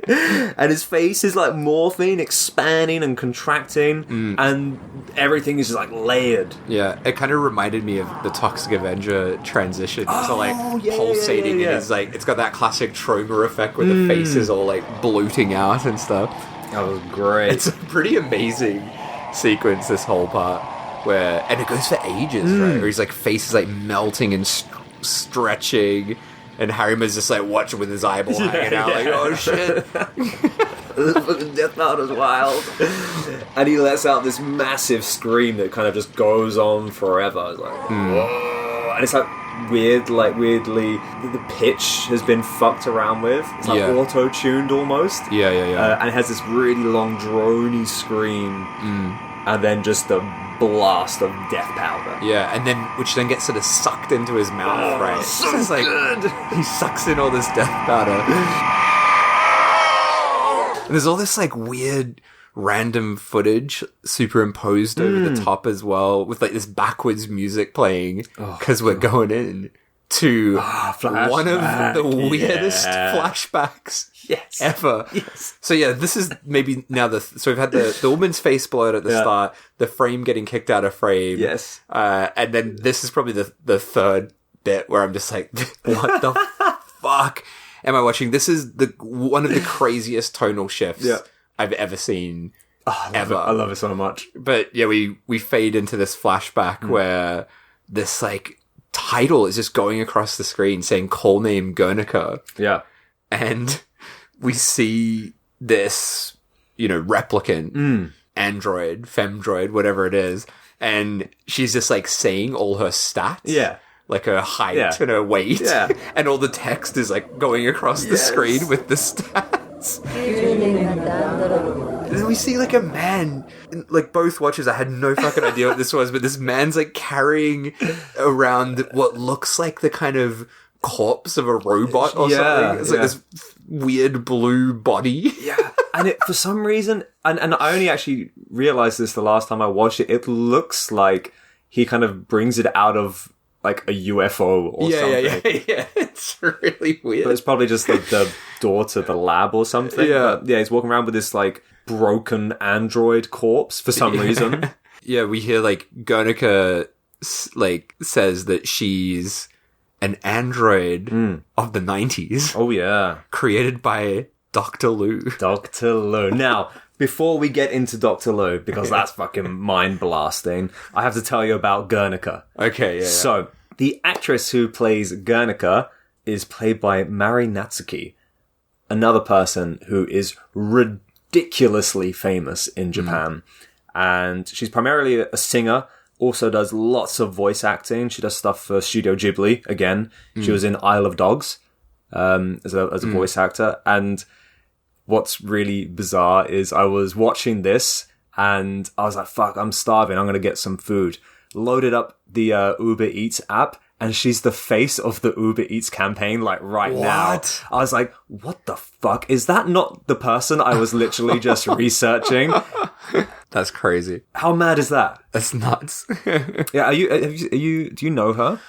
And his face is like morphing, expanding and contracting, and everything is just like layered. Yeah, it kind of reminded me of the Toxic Avenger transition. So like pulsating, and it's like it's got that classic Troma effect where the face is all like bloating out and stuff. That was great. It's a pretty amazing sequence, this whole part, and it goes for ages, right? Where his like face is like melting and stretching. And Harima's just like watching with his eyeball hanging out, like, oh shit. This fucking Death Note is wild. And he lets out this massive scream that kind of just goes on forever. It's like, whoa. And it's like weirdly, the pitch has been fucked around with. It's like auto-tuned almost. Yeah. And it has this really long, drony scream. And then just the blast of death powder. Yeah, and then which then gets sort of sucked into his mouth, right? So it's like good. He sucks in all this death powder. And there's all this like weird random footage superimposed over the top as well, with like this backwards music playing because we're going in to one of the weirdest flashbacks ever. Yes. So yeah, this is maybe now so we've had the woman's face blurred at the start, the frame getting kicked out of frame. Yes. And then this is probably the third bit where I'm just like, what the fuck am I watching? This is one of the craziest tonal shifts I've ever seen. Ever. I love it so much. But yeah, we fade into this flashback where this like title is just going across the screen saying call name Guernica. Yeah. And we see this, replicant, android, femdroid, whatever it is. And she's just like saying all her stats. Yeah. Like her height and her weight. Yeah. And all the text is like going across the screen with the stats. And then we see like a man, like both watches, I had no fucking idea what this was, but this man's like carrying around what looks like the kind of corpse of a robot or something. It's like this weird blue body. Yeah. And for some reason, and I only actually realized this the last time I watched it, it looks like he kind of brings it out of like a UFO or something. Yeah. It's really weird. But it's probably just like the door to the lab or something. Yeah. But, he's walking around with this like broken android corpse for some reason. Yeah, we hear like Guernica like says that she's an android of the 90s. Oh yeah. Created by Dr. Lu. Dr. Lu. Now, before we get into Dr. Lu, because that's fucking mind blasting, I have to tell you about Guernica. Okay, yeah. So, the actress who plays Guernica is played by Mari Natsuki, another person who is ridiculously famous in Japan. And she's primarily a singer, also does lots of voice acting. She does stuff for Studio Ghibli, again. She was in Isle of Dogs as a voice actor. And what's really bizarre is I was watching this and I was like, fuck, I'm starving. I'm going to get some food. Loaded up the Uber Eats app, and she's the face of the Uber Eats campaign, like right now. I was like, what the fuck? Is that not the person I was literally just researching? That's crazy. How mad is that? That's nuts. Yeah, do you know her?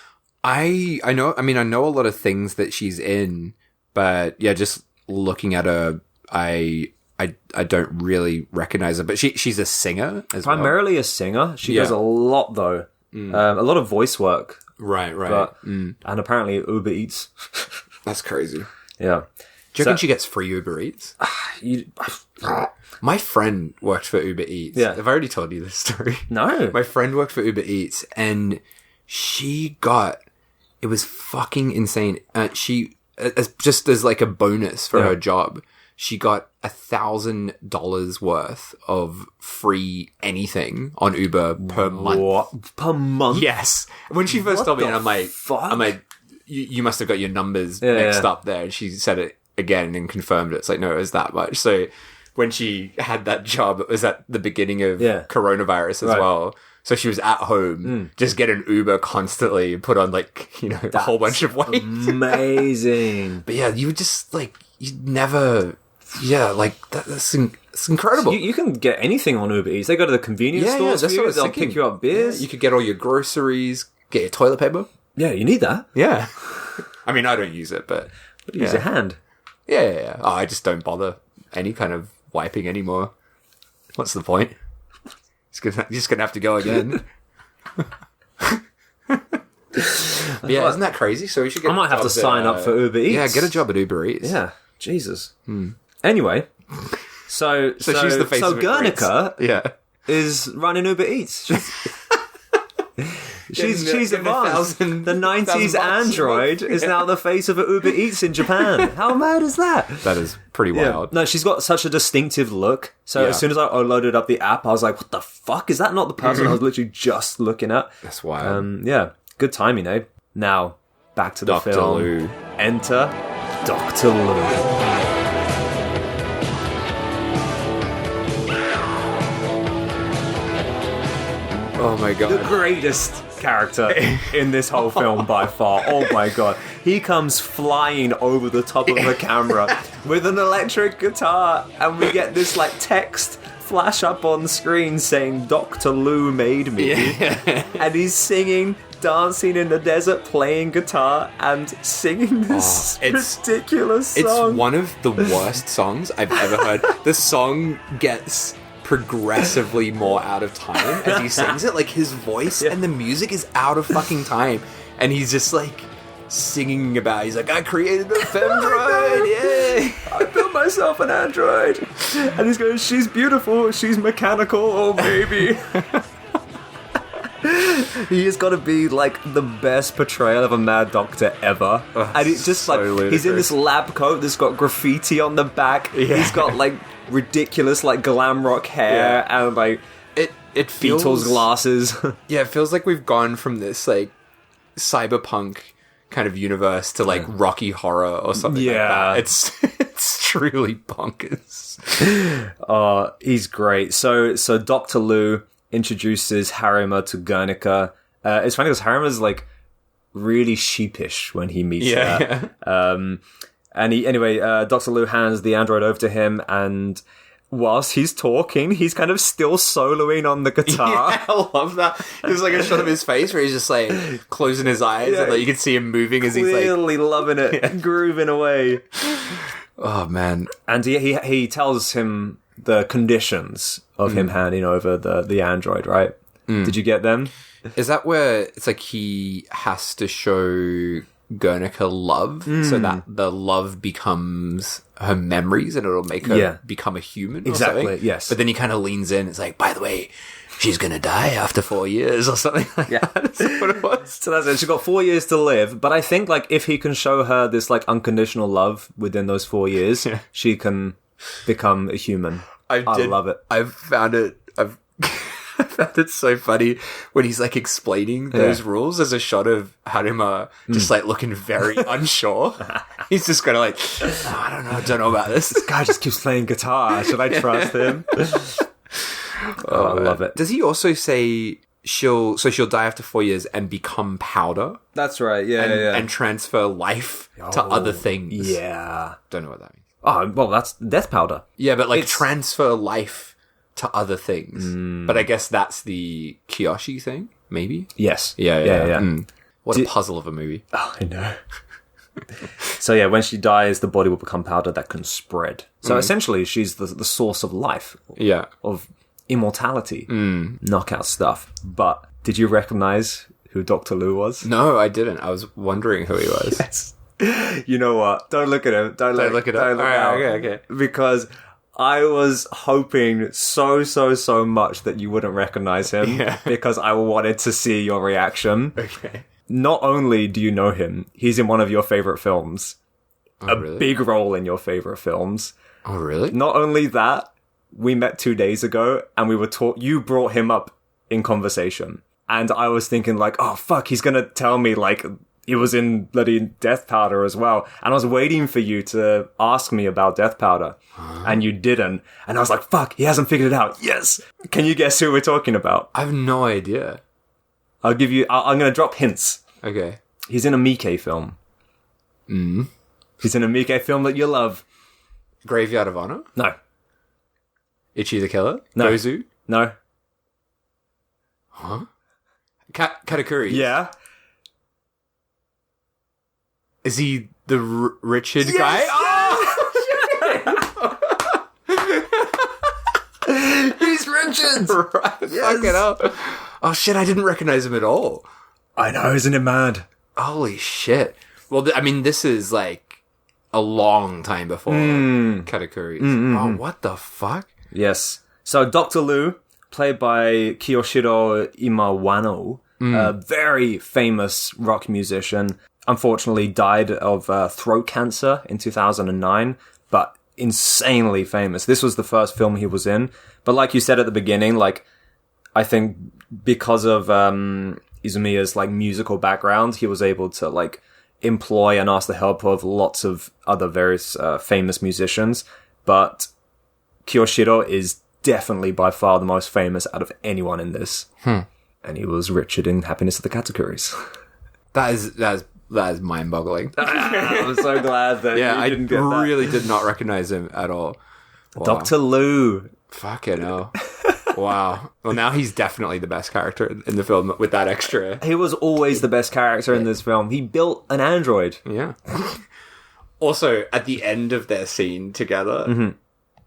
I know a lot of things that she's in, but yeah, just looking at her, I I don't really recognize her, but she's a singer as well. Primarily a singer. She does a lot, though. A lot of voice work. Right. But, and apparently Uber Eats. That's crazy. Yeah. Do you reckon she gets free Uber Eats? My friend worked for Uber Eats. Yeah. I've already told you this story. No. My friend worked for Uber Eats, and she got... It was fucking insane. She, just as like a bonus for her job, she got $1,000 worth of free anything on Uber per month. What? Per month? Yes. When she first told me, and I'm fuck? like, you must have got your numbers mixed up there. And she said it again and confirmed it. It's like, no, it was that much. So when she had that job, it was at the beginning of coronavirus as well. So she was at home, just getting Uber constantly, put on like, a whole bunch of weight. Amazing. But yeah, you would just like, you'd never, that's it's incredible. You can get anything on Uber Eats. They go to the convenience stores. That's what I was They'll thinking. pick you up beers. Yeah, you could get all your groceries, get your toilet paper. Yeah, you need that. Yeah. I mean, I don't use it, but... Use your hand. Yeah. Oh, I just don't bother any kind of wiping anymore. What's the point? You're just gonna have to go again. Yeah, isn't that crazy? So we should get. I might have to sign up for Uber Eats. Yeah, get a job at Uber Eats. Yeah, Jesus. Anyway, so she's the face of Guernica Yeah, is running Uber Eats. She's advanced. The 90s Android is now the face of Uber Eats in Japan. How mad is that? That is pretty wild. No, she's got such a distinctive look. So as soon as I loaded up the app, I was like, what the fuck? Is that not the person I was literally just looking at? That's wild. Yeah, good timing, eh? Now, back to the Dr. film. Lou. Enter Dr. Lou. Oh my god. The greatest character in this whole film by far. Oh my god. He comes flying over the top of the camera with an electric guitar, and we get this like text flash up on screen saying Dr. Lou made me. And he's singing, dancing in the desert, playing guitar and singing this ridiculous song. It's one of the worst songs I've ever heard. The song gets progressively more out of time as he sings it. Like, his voice and the music is out of fucking time, and he's just like singing about, he's like, I created a femdroid, yay, I built myself an android. And he's going, she's beautiful, she's mechanical, oh baby. He has got to be like the best portrayal of a mad doctor ever. And it's just so like ludicrous. He's in this lab coat that's got graffiti on the back. He's got like ridiculous like glam rock hair and like it feels, Beatles glasses. Yeah, it feels like we've gone from this like cyberpunk kind of universe to like Rocky Horror or something like that. It's truly bonkers. He's great. So Dr. Lou introduces Harima to Guernica. It's funny because Harima's like really sheepish when he meets her. And Dr. Lou hands the android over to him, and whilst he's talking, he's kind of still soloing on the guitar. Yeah, I love that. There's like a shot of his face where he's just like closing his eyes, and like you can see him moving as he's like clearly loving it, grooving away. Oh man! And he tells him the conditions of him handing over the android. Right? Did you get them? Is that where it's like he has to show Guernica love so that the love becomes her memories and it'll make her become a human? Exactly, or something? yes. But then he kind of leans in. It's like, by the way, she's gonna die after 4 years or something like that. That's what it was. So that's it. She's got 4 years to live. But I think like if he can show her this like unconditional love within those 4 years, she can become a human. I love it. I found it so funny when he's like explaining those rules. There's a shot of Harima just like looking very unsure. He's just kind of like, I don't know about this. This guy just keeps playing guitar. Should I trust him? I love it. Does he also say she'll die after 4 years and become powder? That's right. And transfer life to other things. Yeah. Don't know what that means. Oh, well, that's death powder. Yeah, but like transfer life to other things. But I guess that's the Kyoshi thing, maybe? Yes. Yeah. What a puzzle of a movie. Oh, I know. So yeah, when she dies, the body will become powder that can spread. So essentially, she's the source of life. Yeah. Of immortality. Knockout stuff. But did you recognize who Dr. Liu was? No, I didn't. I was wondering who he was. Yes. You know what? Don't look at him. Don't look at him. Don't look out. Okay. Because I was hoping so much that you wouldn't recognize him. Yeah. Because I wanted to see your reaction. Okay. Not only do you know him, he's in one of your favorite films. Oh, really? Big role in your favorite films. Oh, really? Not only that, we met 2 days ago and we were you brought him up in conversation. And I was thinking like, oh fuck, he's gonna tell me like he was in bloody Death Powder as well. And I was waiting for you to ask me about Death Powder. And you didn't. And I was like, fuck, he hasn't figured it out. Yes! Can you guess who we're talking about? I have no idea. I'm gonna drop hints. Okay. He's in a Miike film. He's in a Miike film that you love. Graveyard of Honor? No. Ichi the Killer? No. Gozu? No. Huh? Katakuri? Yeah. Is he the Richard guy? He's Richard! Right, fucking hell. Oh shit, I didn't recognize him at all. I know, isn't it mad? Holy shit. Well, I mean, this is like a long time before Katakuri. Oh, what the fuck? Yes. So Dr. Liu, played by Kiyoshiro Imawano, a very famous rock musician, unfortunately died of throat cancer in 2009, but insanely famous. This was the first film he was in. But like you said at the beginning, like, I think because of Izumiya's like musical background, he was able to like employ and ask the help of lots of other various famous musicians. But Kiyoshiro is definitely by far the most famous out of anyone in this. And he was Richard in Happiness of the Katakuris. That is mind-boggling. I'm so glad that you didn't get that. I really did not recognize him at all. Wow. Dr. Liu. Fucking hell. Wow. Well, now he's definitely the best character in the film with that extra. He was always the best character in this film. He built an android. Yeah. Also, at the end of their scene together,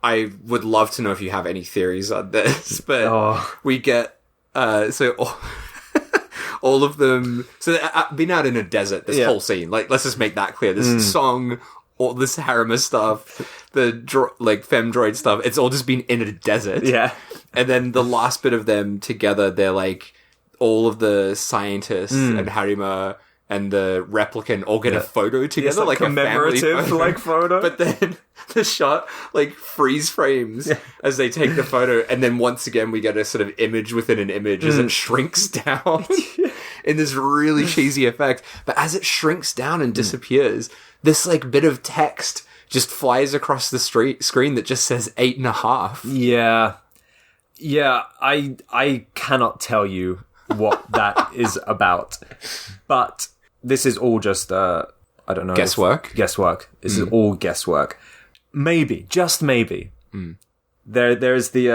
I would love to know if you have any theories on this, but we get, all of them, so being out in a desert, this whole scene, like, let's just make that clear. This song, all this Harima stuff, the femdroid stuff, it's all just been in a desert. Yeah. And then the last bit of them together, they're like, all of the scientists and Harima and the replicant all get a photo together, like a commemorative photo. But then the shot like freeze frames as they take the photo, and then once again we get a sort of image within an image as it shrinks down in this really cheesy effect. But as it shrinks down and disappears, this like bit of text just flies across the screen that just says 8.5. Yeah, I cannot tell you what that is about, but this is all just I don't know, guesswork. This is all guesswork. Maybe, just maybe. There's the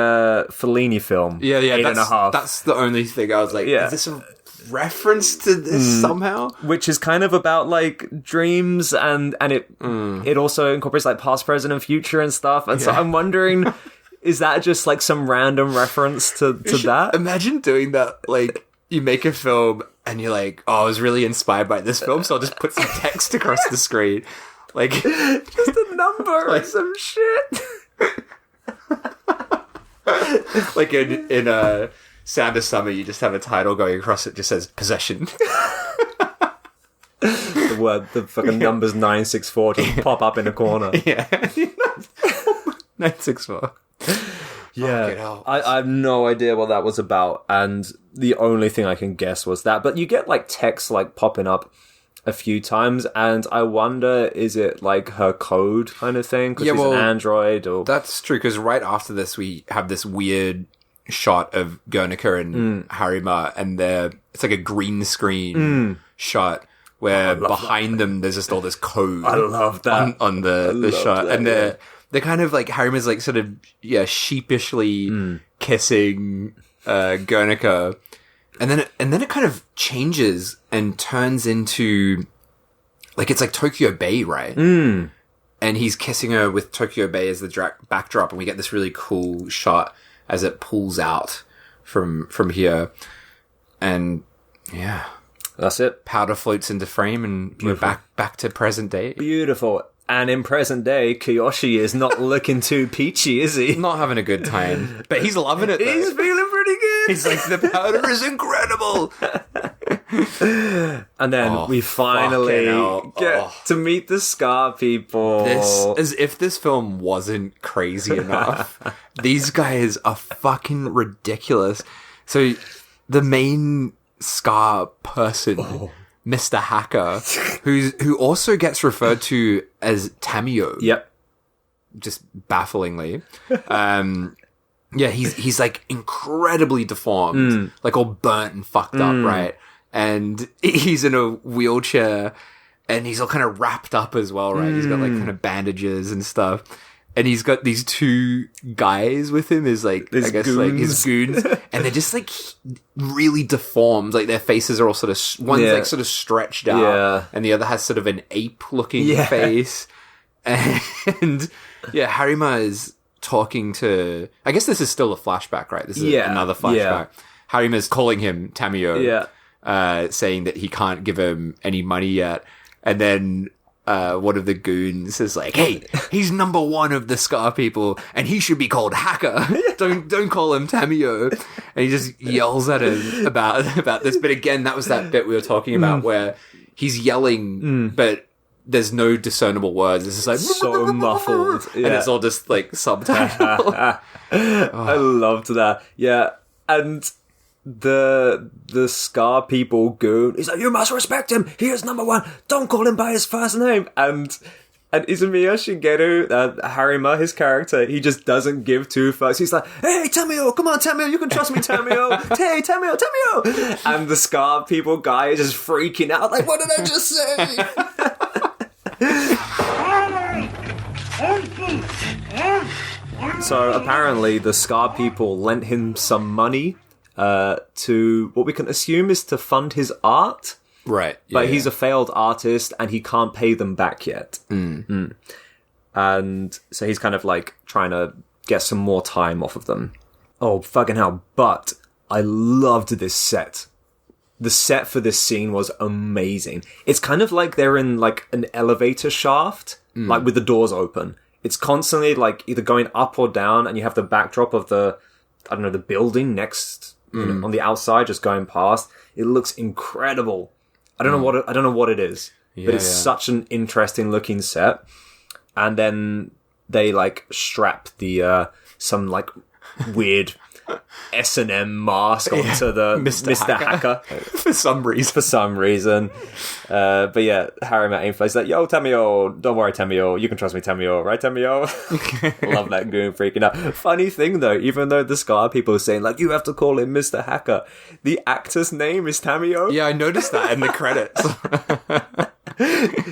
Fellini film. 8.5. That's the only thing I was like, is this a reference to this somehow? Which is kind of about like dreams and it also incorporates like past, present, and future and stuff. And so I'm wondering, is that just like some random reference to that? Imagine doing that. Like, you make a film and you're like, oh, I was really inspired by this film, so I'll just put some text across the screen. Like, just a number or some shit. Like in Sound of Summer, you just have a title going across it, just says possession. The fucking numbers 964 just pop up in a corner. Yeah. 964. Yeah, I have no idea what that was about, and the only thing I can guess was that. But you get like text like popping up a few times, and I wonder, is it like her code kind of thing? Because she's an android, or that's true. Because right after this, we have this weird shot of Guernica and Harima, and it's like a green screen shot where behind them there's just all this code. I love that on the shot, and they're kind of like, Harima's like sort of sheepishly kissing Guernica, and then it kind of changes and turns into like, it's like Tokyo Bay, right? And he's kissing her with Tokyo Bay as the backdrop, and we get this really cool shot as it pulls out from here. And yeah, that's it. Powder floats into frame, and we're back to present day. Beautiful. And in present day, Kiyoshi is not looking too peachy, is he? Not having a good time, but he's loving it. Though. He's feeling pretty good. He's like, the powder is incredible. And then we finally get to meet the Scar people. This, as if this film wasn't crazy enough. These guys are fucking ridiculous. So the main Scar person, Mr. Hacker, who also gets referred to as Tamio. Yep. Just bafflingly. Yeah, he's like incredibly deformed, like all burnt and fucked up, right? And he's in a wheelchair, and he's all kind of wrapped up as well, right? He's got like kind of bandages and stuff. And he's got these two guys with him, like his goons, and they're just like really deformed. Like their faces are all sort of one's like sort of stretched out, and the other has sort of an ape-looking face. And Harima is talking to. I guess this is still a flashback, right? This is another flashback. Yeah. Harima is calling him Tamio, saying that he can't give him any money yet, and then. One of the goons is like, "Hey, he's number one of the Scar people, and he should be called Hacker. Don't call him Tamio." And he just yells at him about this. But again, that was that bit we were talking about where he's yelling, but there's no discernible words. It's just like so muffled, and it's all just like subtitle. I loved that. Yeah, and. The Scar people goon. He's like, you must respect him. He is number one. Don't call him by his first name. And Izumiya Shigeru, Harima, his character, he just doesn't give two fucks. He's like, hey, Tamio, come on, Tamio, you can trust me, Tamio. Hey, Tamio. And the Scar people guy is just freaking out. Like, what did I just say? So apparently, the Scar people lent him some money. To what we can assume is to fund his art. Right. Yeah, but he's a failed artist and he can't pay them back yet. And so he's kind of like trying to get some more time off of them. Oh, fucking hell. But I loved this set. The set for this scene was amazing. It's kind of like they're in like an elevator shaft, like with the doors open. It's constantly like either going up or down, and you have the backdrop of the building next on the outside, just going past. It looks incredible. I don't know what it is, but it's such an interesting looking set. And then they like strap the some like weird S&M mask onto the Mr. Hacker. For some reason. But yeah, Harima Ainfla's like, yo, Tamio, don't worry, Tamio, you can trust me, Tamio, right, Tamio? Love that goon freaking out. Funny thing though, even though the Scar people are saying like, you have to call him Mr. Hacker, the actor's name is Tamio. Yeah, I noticed that in the credits.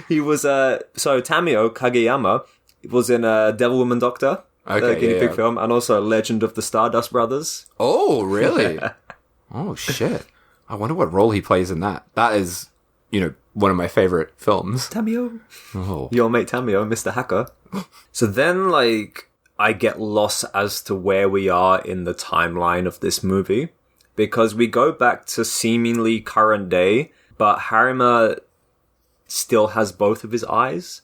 He was, so Tamio Kageyama was in Devil Woman Doctor. Okay, guinea pig film, and also Legend of the Stardust Brothers. Oh, really? Oh, shit. I wonder what role he plays in that. That is, one of my favorite films. Tamio. Oh. Your mate Tamio, Mr. Hacker. So then, I get lost as to where we are in the timeline of this movie, because we go back to seemingly current day, but Harima still has both of his eyes.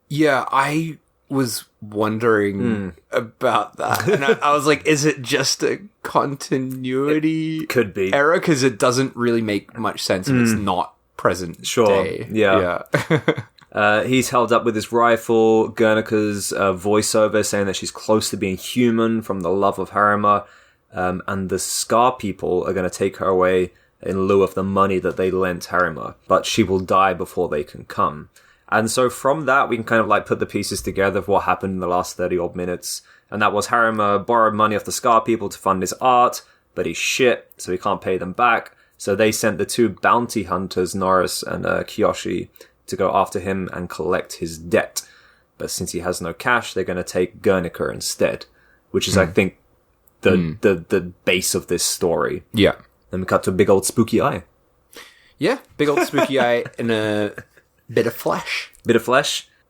Yeah, I was wondering about that. And I was like, is it just a continuity could be error? Because it doesn't really make much sense if it's not present day. Yeah. He's held up with his rifle. Guernica's voiceover saying that she's close to being human from the love of Harima. And the Scar people are going to take her away in lieu of the money that they lent Harima. But she will die before they can come. And so from that, we can kind of put the pieces together of what happened in the last 30 odd minutes. And that was Harima borrowed money off the Scar people to fund his art, but he's shit, so he can't pay them back. So they sent the two bounty hunters, Norris and Kiyoshi, to go after him and collect his debt. But since he has no cash, they're going to take Guernica instead, which is, I think, the base of this story. Yeah. Then we cut to a big old spooky eye. Yeah, big old spooky eye in a Bit of flesh.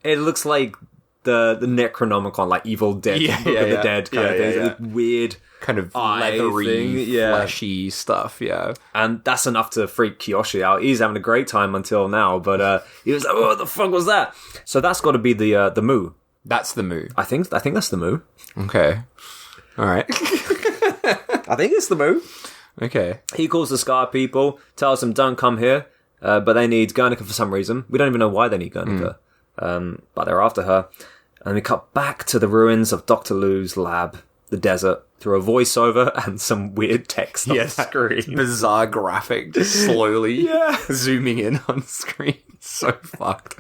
It looks like the Necronomicon, like Evil Dead, Book of the Dead kind of thing. Like weird kind of eye leathery, thing, fleshy stuff, And that's enough to freak Kiyoshi out. He's having a great time until now, but he was like, "Oh, what the fuck was that?" So that's got to be the Mu. That's the Mu. I think that's the Mu. Okay. All right. I think it's the Mu. Okay. He calls the Scar people, tells them don't come here, but they need Guernica for some reason. We don't even know why they need Guernica, but they're after her. And we cut back to the ruins of Dr. Lu's lab, the desert, through a voiceover and some weird text on the screen. Bizarre graphic just slowly zooming in on screen. So fucked.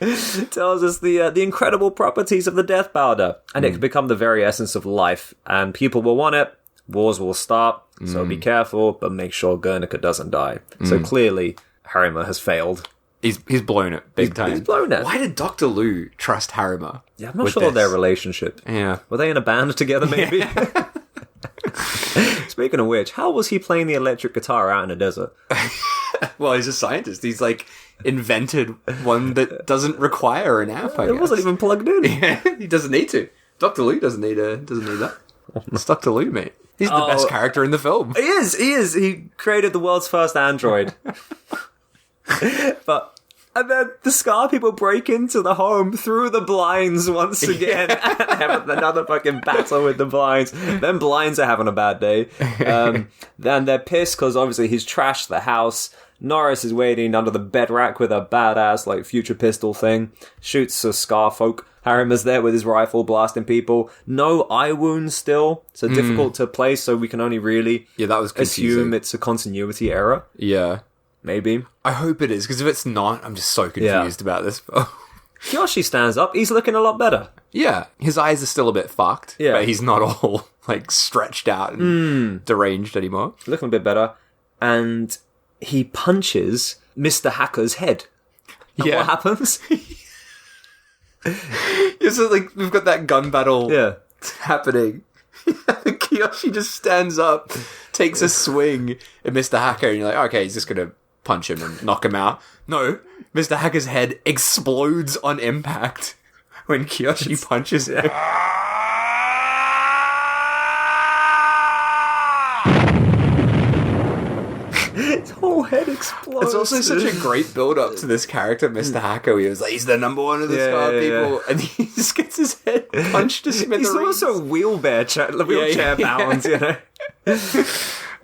Tells us the incredible properties of the death powder, and it can become the very essence of life, and people will want it. Wars will start, so be careful, but make sure Guernica doesn't die. So clearly, Harima has failed. He's blown it big time. He's blown it. Why did Dr. Lu trust Harima? Yeah, I'm not sure of their relationship. Yeah. Were they in a band together, maybe? Speaking of which, how was he playing the electric guitar out in a desert? Well, he's a scientist. He's like invented one that doesn't require an amp, I guess. It wasn't even plugged in. Yeah, he doesn't need to. Dr. Lu doesn't need that. It's Dr. Lu, mate. He's the best character in the film. He is. He created the world's first android. And then the Scar people break into the home through the blinds once again. Have another fucking battle with the blinds. Then blinds are having a bad day. Then they're pissed because obviously he's trashed the house. Norris is waiting under the bed rack with a badass like future pistol thing. Shoots a Scar folk. Harima's there with his rifle blasting people. No eye wounds still. So difficult to place, so we can only really that was confusing. Assume it's a continuity error. Yeah. Maybe. I hope it is, because if it's not, I'm just so confused about this film. Kiyoshi stands up. He's looking a lot better. Yeah. His eyes are still a bit fucked, but he's not all like stretched out and deranged anymore. Looking a bit better. And he punches Mr. Hacker's head. And what happens? So like we've got that gun battle happening. Kiyoshi just stands up, takes a swing at Mr. Hacker, and you're like, okay, he's just gonna punch him and knock him out. No, Mr. Hacker's head explodes on impact when Kiyoshi punches him. His whole head explodes. It's also such a great build-up to this character, Mr. Hacker. He was like, he's the number one of the Scar people, and he just gets his head punched to smithereens. He's also wheelchair bound, you know.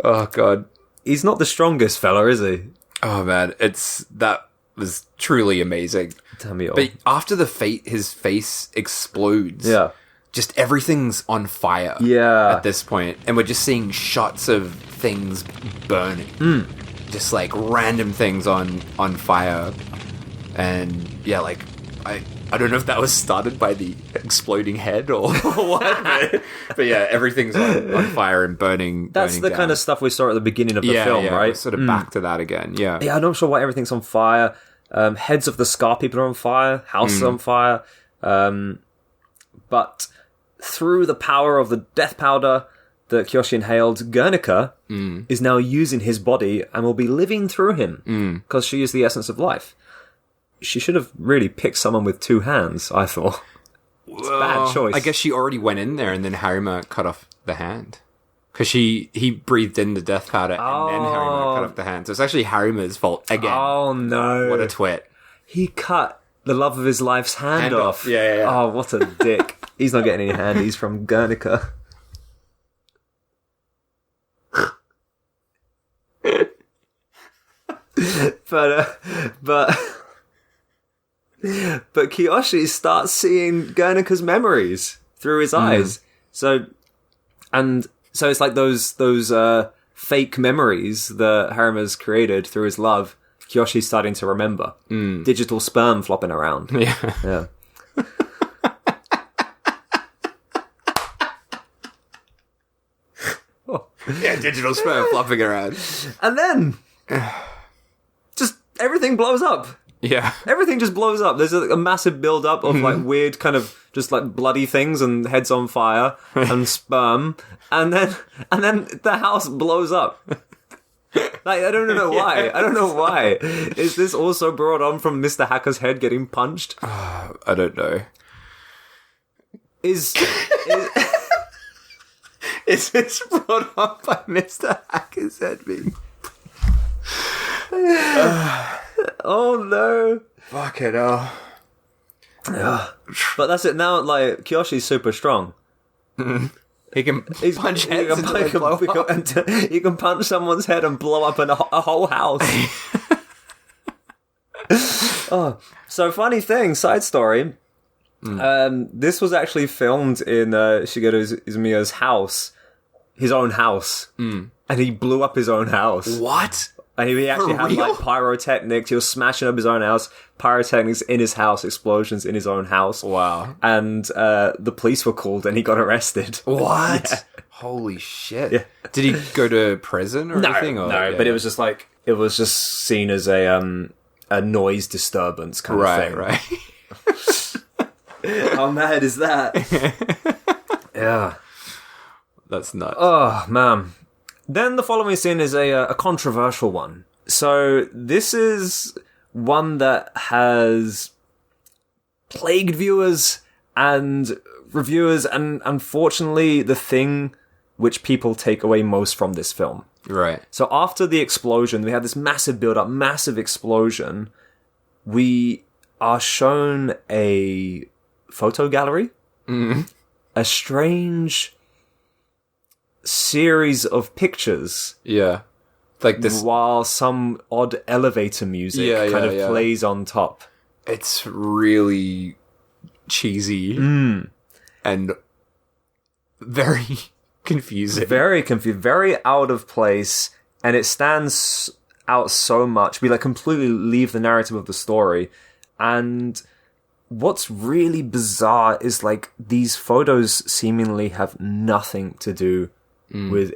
Oh, God. He's not the strongest fella, is he? Oh, man. That was truly amazing. Tell me all. But after his face explodes. Yeah. Just everything's on fire at this point. And we're just seeing shots of things burning. Just like random things on fire. And yeah, like I don't know if that was started by the exploding head or what. But yeah, everything's on fire and burning. That's the kind of stuff we saw at the beginning of the film, right? We're sort of back to that again. Yeah. Yeah, I'm not sure why everything's on fire. Heads of the Scar people are on fire. House is on fire. But through the power of the death powder that Kiyoshi inhaled, Guernica is now using his body and will be living through him because she is the essence of life. She should have really picked someone with two hands, I thought. It's a bad choice. I guess she already went in there and then Harima cut off the hand. Because he breathed in the death powder and then Harima cut off the hand. So it's actually Harima's fault again. Oh, no. What a twit. He cut the love of his life's hand off. Yeah. Oh, what a dick. He's not getting any handies from Guernica. But Kiyoshi starts seeing Guernica's memories through his eyes. So it's like those fake memories that Harima's created through his love. Kiyoshi's starting to remember. Digital sperm flopping around. Yeah. Yeah, digital sperm flopping around. And then just everything blows up. Yeah. Everything just blows up. There's a massive build-up of like weird kind of just like bloody things and heads on fire and sperm. And then the house blows up. Like, I don't know why. I don't know why. Is this also brought on from Mr. Hacker's head getting punched? I don't know. Is Is this brought on by Mr. Hacker's head being... oh no. Fucking hell. But that's it now, like, Kiyoshi's super strong. He can punch heads until they blow up. He can punch someone's head and blow up a whole house. Oh, so funny thing, side story. This was actually filmed in Shigeru Izumiya's house, his own house, and he blew up his own house. What? And he actually had real? like pyrotechnics. He was smashing up his own house, pyrotechnics in his house, explosions in his own house. Wow. And the police were called, and he got arrested. What? Yeah. Holy shit. Yeah. Did he go to prison or anything? Or, No, but it was just like, it was just seen as a noise disturbance kind of thing. Right. How mad is that? Yeah. That's nuts. Oh, man. Then the following scene is a controversial one. So this is one that has plagued viewers and reviewers, and unfortunately the thing which people take away most from this film. Right. So after the explosion, we had this massive build-up, massive explosion. We are shown a photo gallery. Mm-hmm. A strange series of pictures. Yeah. Like this. While some odd elevator music kind of plays on top. It's really cheesy and very confusing. Very confused, very out of place, and it stands out so much. We like completely leave the narrative of the story. And what's really bizarre is like these photos seemingly have nothing to do with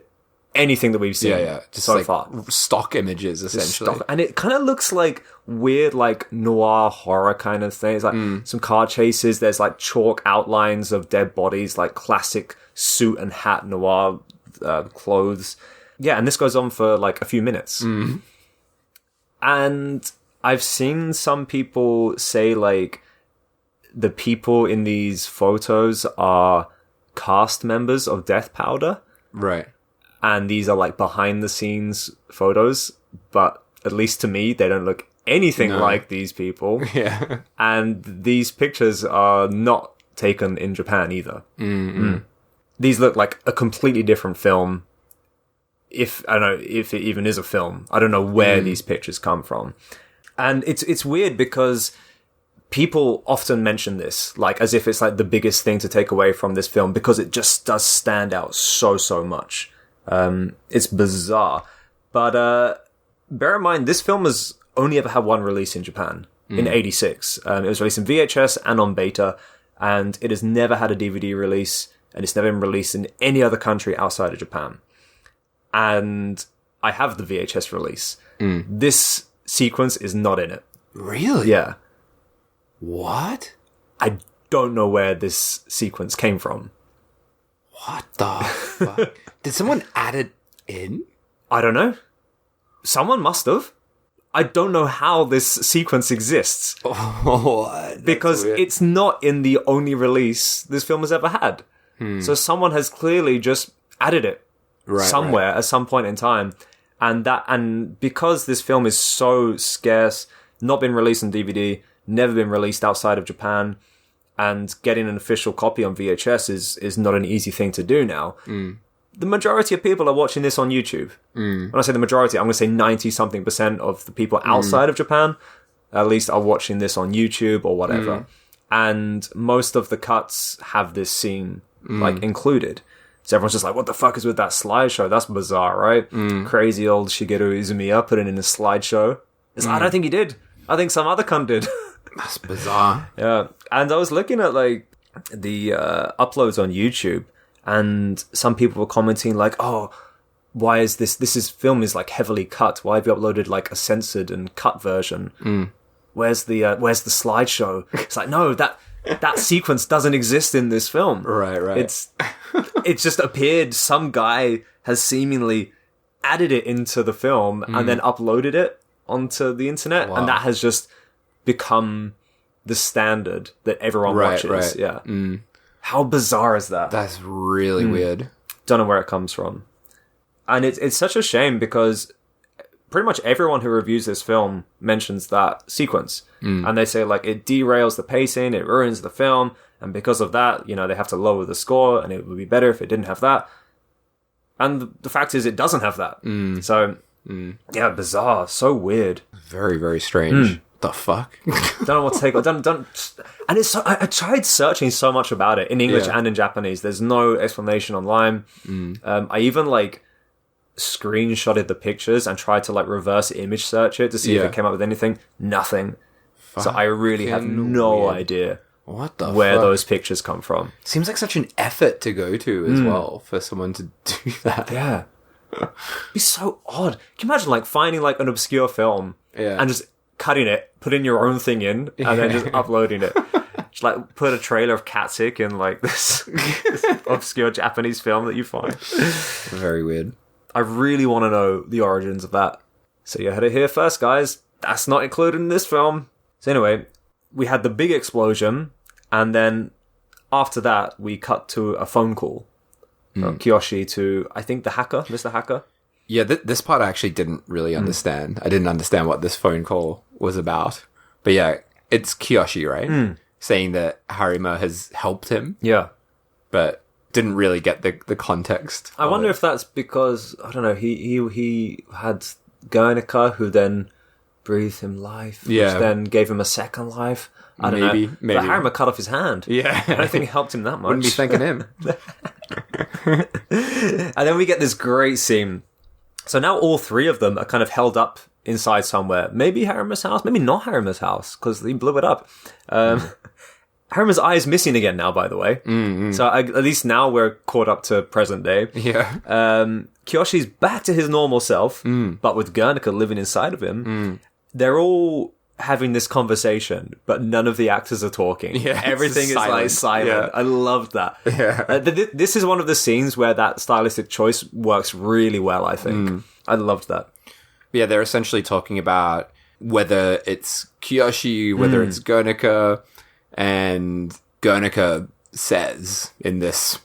anything that we've seen just so like far. Stock images, essentially. And it kind of looks like weird, like noir horror kind of thing. It's like some car chases. There's like chalk outlines of dead bodies, like classic suit and hat noir clothes. Yeah, and this goes on for like a few minutes. And I've seen some people say like the people in these photos are cast members of Death Powder. Right. And these are like behind the scenes photos, but at least to me, they don't look anything like these people. Yeah. And these pictures are not taken in Japan either. These look like a completely different film. If I don't know if it even is a film. I don't know where these pictures come from. And it's weird because people often mention this, like as if it's like the biggest thing to take away from this film, because it just does stand out so much. It's bizarre. But bear in mind, this film has only ever had one release in Japan, in 86. It was released in VHS and on beta, and it has never had a DVD release, and it's never been released in any other country outside of Japan. And I have the VHS release. This sequence is not in it. Really? Yeah. What? I don't know where this sequence came from. What the fuck? Did someone add it in? I don't know. Someone must have. I don't know how this sequence exists. Because it's not in the only release this film has ever had. So someone has clearly just added it somewhere at some point in time. And because this film is so scarce, not been released on DVD, never been released outside of Japan, and getting an official copy on VHS is not an easy thing to do now. The majority of people are watching this on YouTube. When I say the majority, I'm going to say 90-something% of the people outside of Japan, at least, are watching this on YouTube or whatever. And most of the cuts have this scene like included. So everyone's just like, what the fuck is with that slideshow? That's bizarre, right? Crazy old Shigeru Izumiya put it in his slideshow. I don't think he did. I think some other cunt did. That's bizarre. Yeah. And I was looking at like the uploads on YouTube, and some people were commenting like, oh, why is this film is like heavily cut. Why have you uploaded like a censored and cut version? Where's the slideshow? It's like, no, that sequence doesn't exist in this film. Right. It's just appeared. Some guy has seemingly added it into the film and then uploaded it onto the internet. Wow. And that has just become the standard that everyone watches. Right. Yeah. How bizarre is that? That's really weird. Don't know where it comes from. And it's such a shame because pretty much everyone who reviews this film mentions that sequence. And they say, like, it derails the pacing, it ruins the film, and because of that, you know, they have to lower the score, and it would be better if it didn't have that. And the fact is, it doesn't have that. So, yeah, bizarre. So weird. Very, very strange. The fuck? Don't know what to take. And it's so, I tried searching so much about it in English and in Japanese. There's no explanation online. I even, like, screenshotted the pictures and tried to, like, reverse image search it to see if it came up with anything. Nothing. So I really have no idea what the where fuck? those pictures come from. Seems like such an effort to go to as well for someone to do that. Yeah. It'd be so odd. Can you imagine, like, finding, like, an obscure film and just cutting it, putting your own thing in, and then just uploading it? Just, like, put a trailer of Catsick in, like, this obscure Japanese film that you find. Very weird. I really want to know the origins of that. So you heard it here first, guys. That's not included in this film. So anyway, we had the big explosion, and then after that, we cut to a phone call from Kiyoshi to, I think, the hacker, Mr. Hacker. Yeah, this part I actually didn't really understand. I didn't understand what this phone call was about. But yeah, it's Kiyoshi, right? Saying that Harima has helped him, Yeah. but didn't really get the context. I wonder if that's because, I don't know, he had Guernica, who then breathed him life, which then gave him a second life. I don't know. Maybe. But Harima cut off his hand. Yeah. I don't think it helped him that much. Wouldn't be thanking him. And then we get this great scene. So now all three of them are kind of held up inside somewhere. Maybe Harima's house, maybe not Harima's house, because he blew it up. Harima's eye is missing again now, by the way. So at least now we're caught up to present day. Yeah. Kiyoshi's back to his normal self, but with Guernica living inside of him. They're all having this conversation, but none of the actors are talking. Yeah, Everything is silent. like silent. Yeah. I loved that. Yeah. This is one of the scenes where that stylistic choice works really well, I think. I loved that. Yeah, they're essentially talking about whether it's Kiyoshi, whether it's Guernica, and Guernica says in this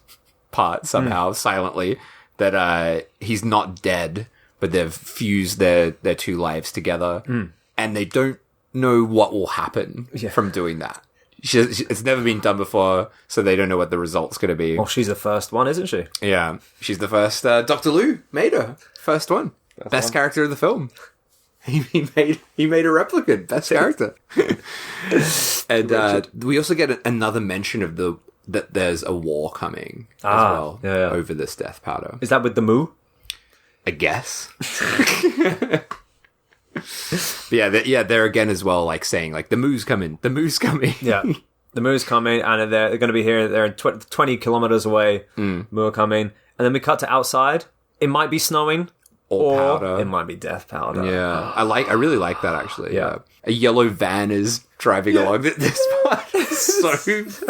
part somehow silently that he's not dead, but they've fused their two lives together, and they don't know what will happen from doing that. It's never been done before, so they don't know what the result's going to be. Well, she's the first one, isn't she? Yeah, she's the first. Dr. Liu made her first one, best character of the film. He made a replicant, best character. And we also get another mention of that there's a war coming as well over this death powder. Is that with the Moo? I guess. But yeah, they're again as well, like saying like the moo's coming. Yeah, the Moo's coming, and they're going to be here. They're 20 kilometers away. Moo are coming, and then we cut to outside. It might be snowing. Or powder. It might be death powder. Yeah, I really like that actually. Yeah, a yellow van is driving along. This part is so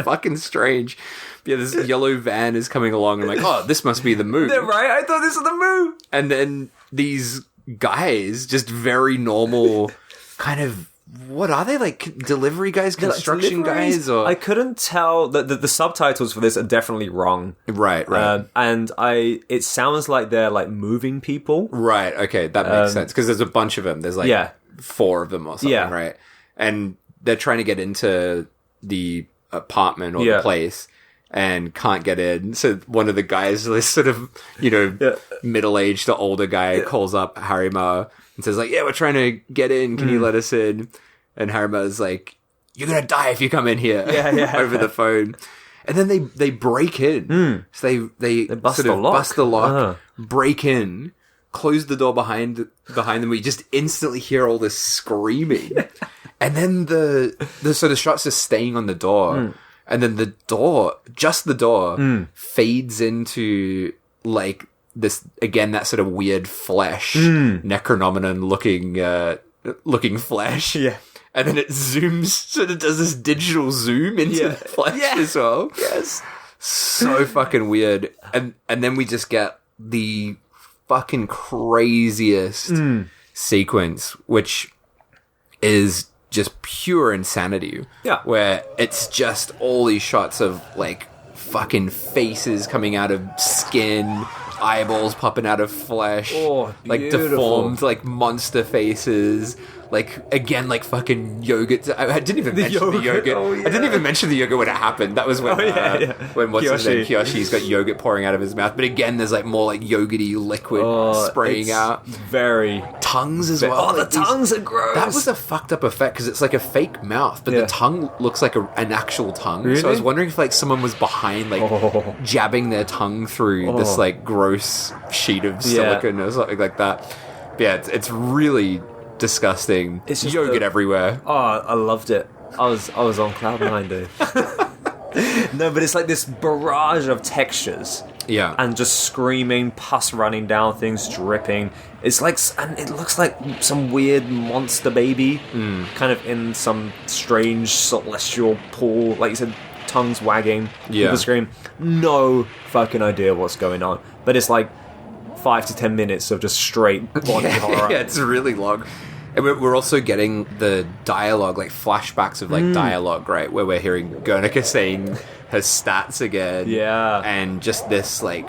fucking strange. Yeah, this yellow van is coming along. And I'm like, oh, this must be the Moo. They're right. I thought this was the Moo. And then these guys, just very normal, kind of. What are they, like delivery guys, construction guys? Or I couldn't tell. The subtitles for this are definitely wrong. Right. And it sounds like they're like moving people. Right. Okay, that makes sense because there's a bunch of them. There's like 4 of them or something, right? And they're trying to get into the apartment or the place and can't get in. So one of the guys, this sort of middle-aged to older guy, calls up Harima and says like, "Yeah, we're trying to get in. Can you let us in?" And Harima's like, "You're gonna die if you come in here." Over the phone. And then they break in. So they bust sort the of lock. bust the lock, break in, close the door behind them. We just instantly hear all this screaming. And then the sort of shots are staying on the door. And then the door fades into like this again, that sort of weird flesh, necronomicon looking flesh. Yeah. And then it zooms, sort of does this digital zoom into the flesh as well. Yes. So fucking weird. And then we just get the fucking craziest sequence, which is just pure insanity. Yeah. Where it's just all these shots of, like, fucking faces coming out of skin, eyeballs popping out of flesh, like deformed, like monster faces, like again, like fucking yogurt. I didn't even mention the yogurt. Oh, yeah. I didn't even mention the yogurt when it happened. That was when when what's his name, Kiyoshi's got yogurt pouring out of his mouth. But again, there's like more like yogurty liquid spraying out. Very tongues as well. Oh, the tongues are gross. That was a fucked up effect because it's like a fake mouth, but the tongue looks like an actual tongue. Really? So I was wondering if like someone was behind, like jabbing their tongue through this like gross sheet of silicone or something like that. But yeah, it's really disgusting. It's just yogurt everywhere. Oh, I loved it. I was on cloud nine, dude. No, but it's like this barrage of textures. Yeah. And just screaming, pus running down, things dripping. It's like, and it looks like some weird monster baby, kind of in some strange celestial pool. Like you said, tongues wagging, people scream. No fucking idea what's going on. But it's like 5 to 10 minutes of just straight body horror. Yeah, it's really long. And we're also getting the dialogue, like flashbacks of like dialogue, right? Where we're hearing Guernica saying her stats again. Yeah. And just this like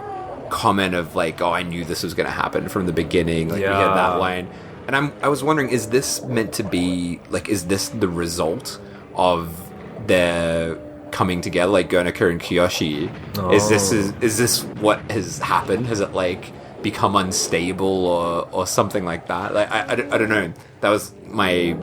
comment of like, oh, I knew this was going to happen from the beginning. Like we had that line. And I was wondering, is this meant to be, like, is this the result of their coming together, like Guernica and Kiyoshi? Oh. Is this what has happened? Has it like become unstable or something like that? Like I don't know. That was my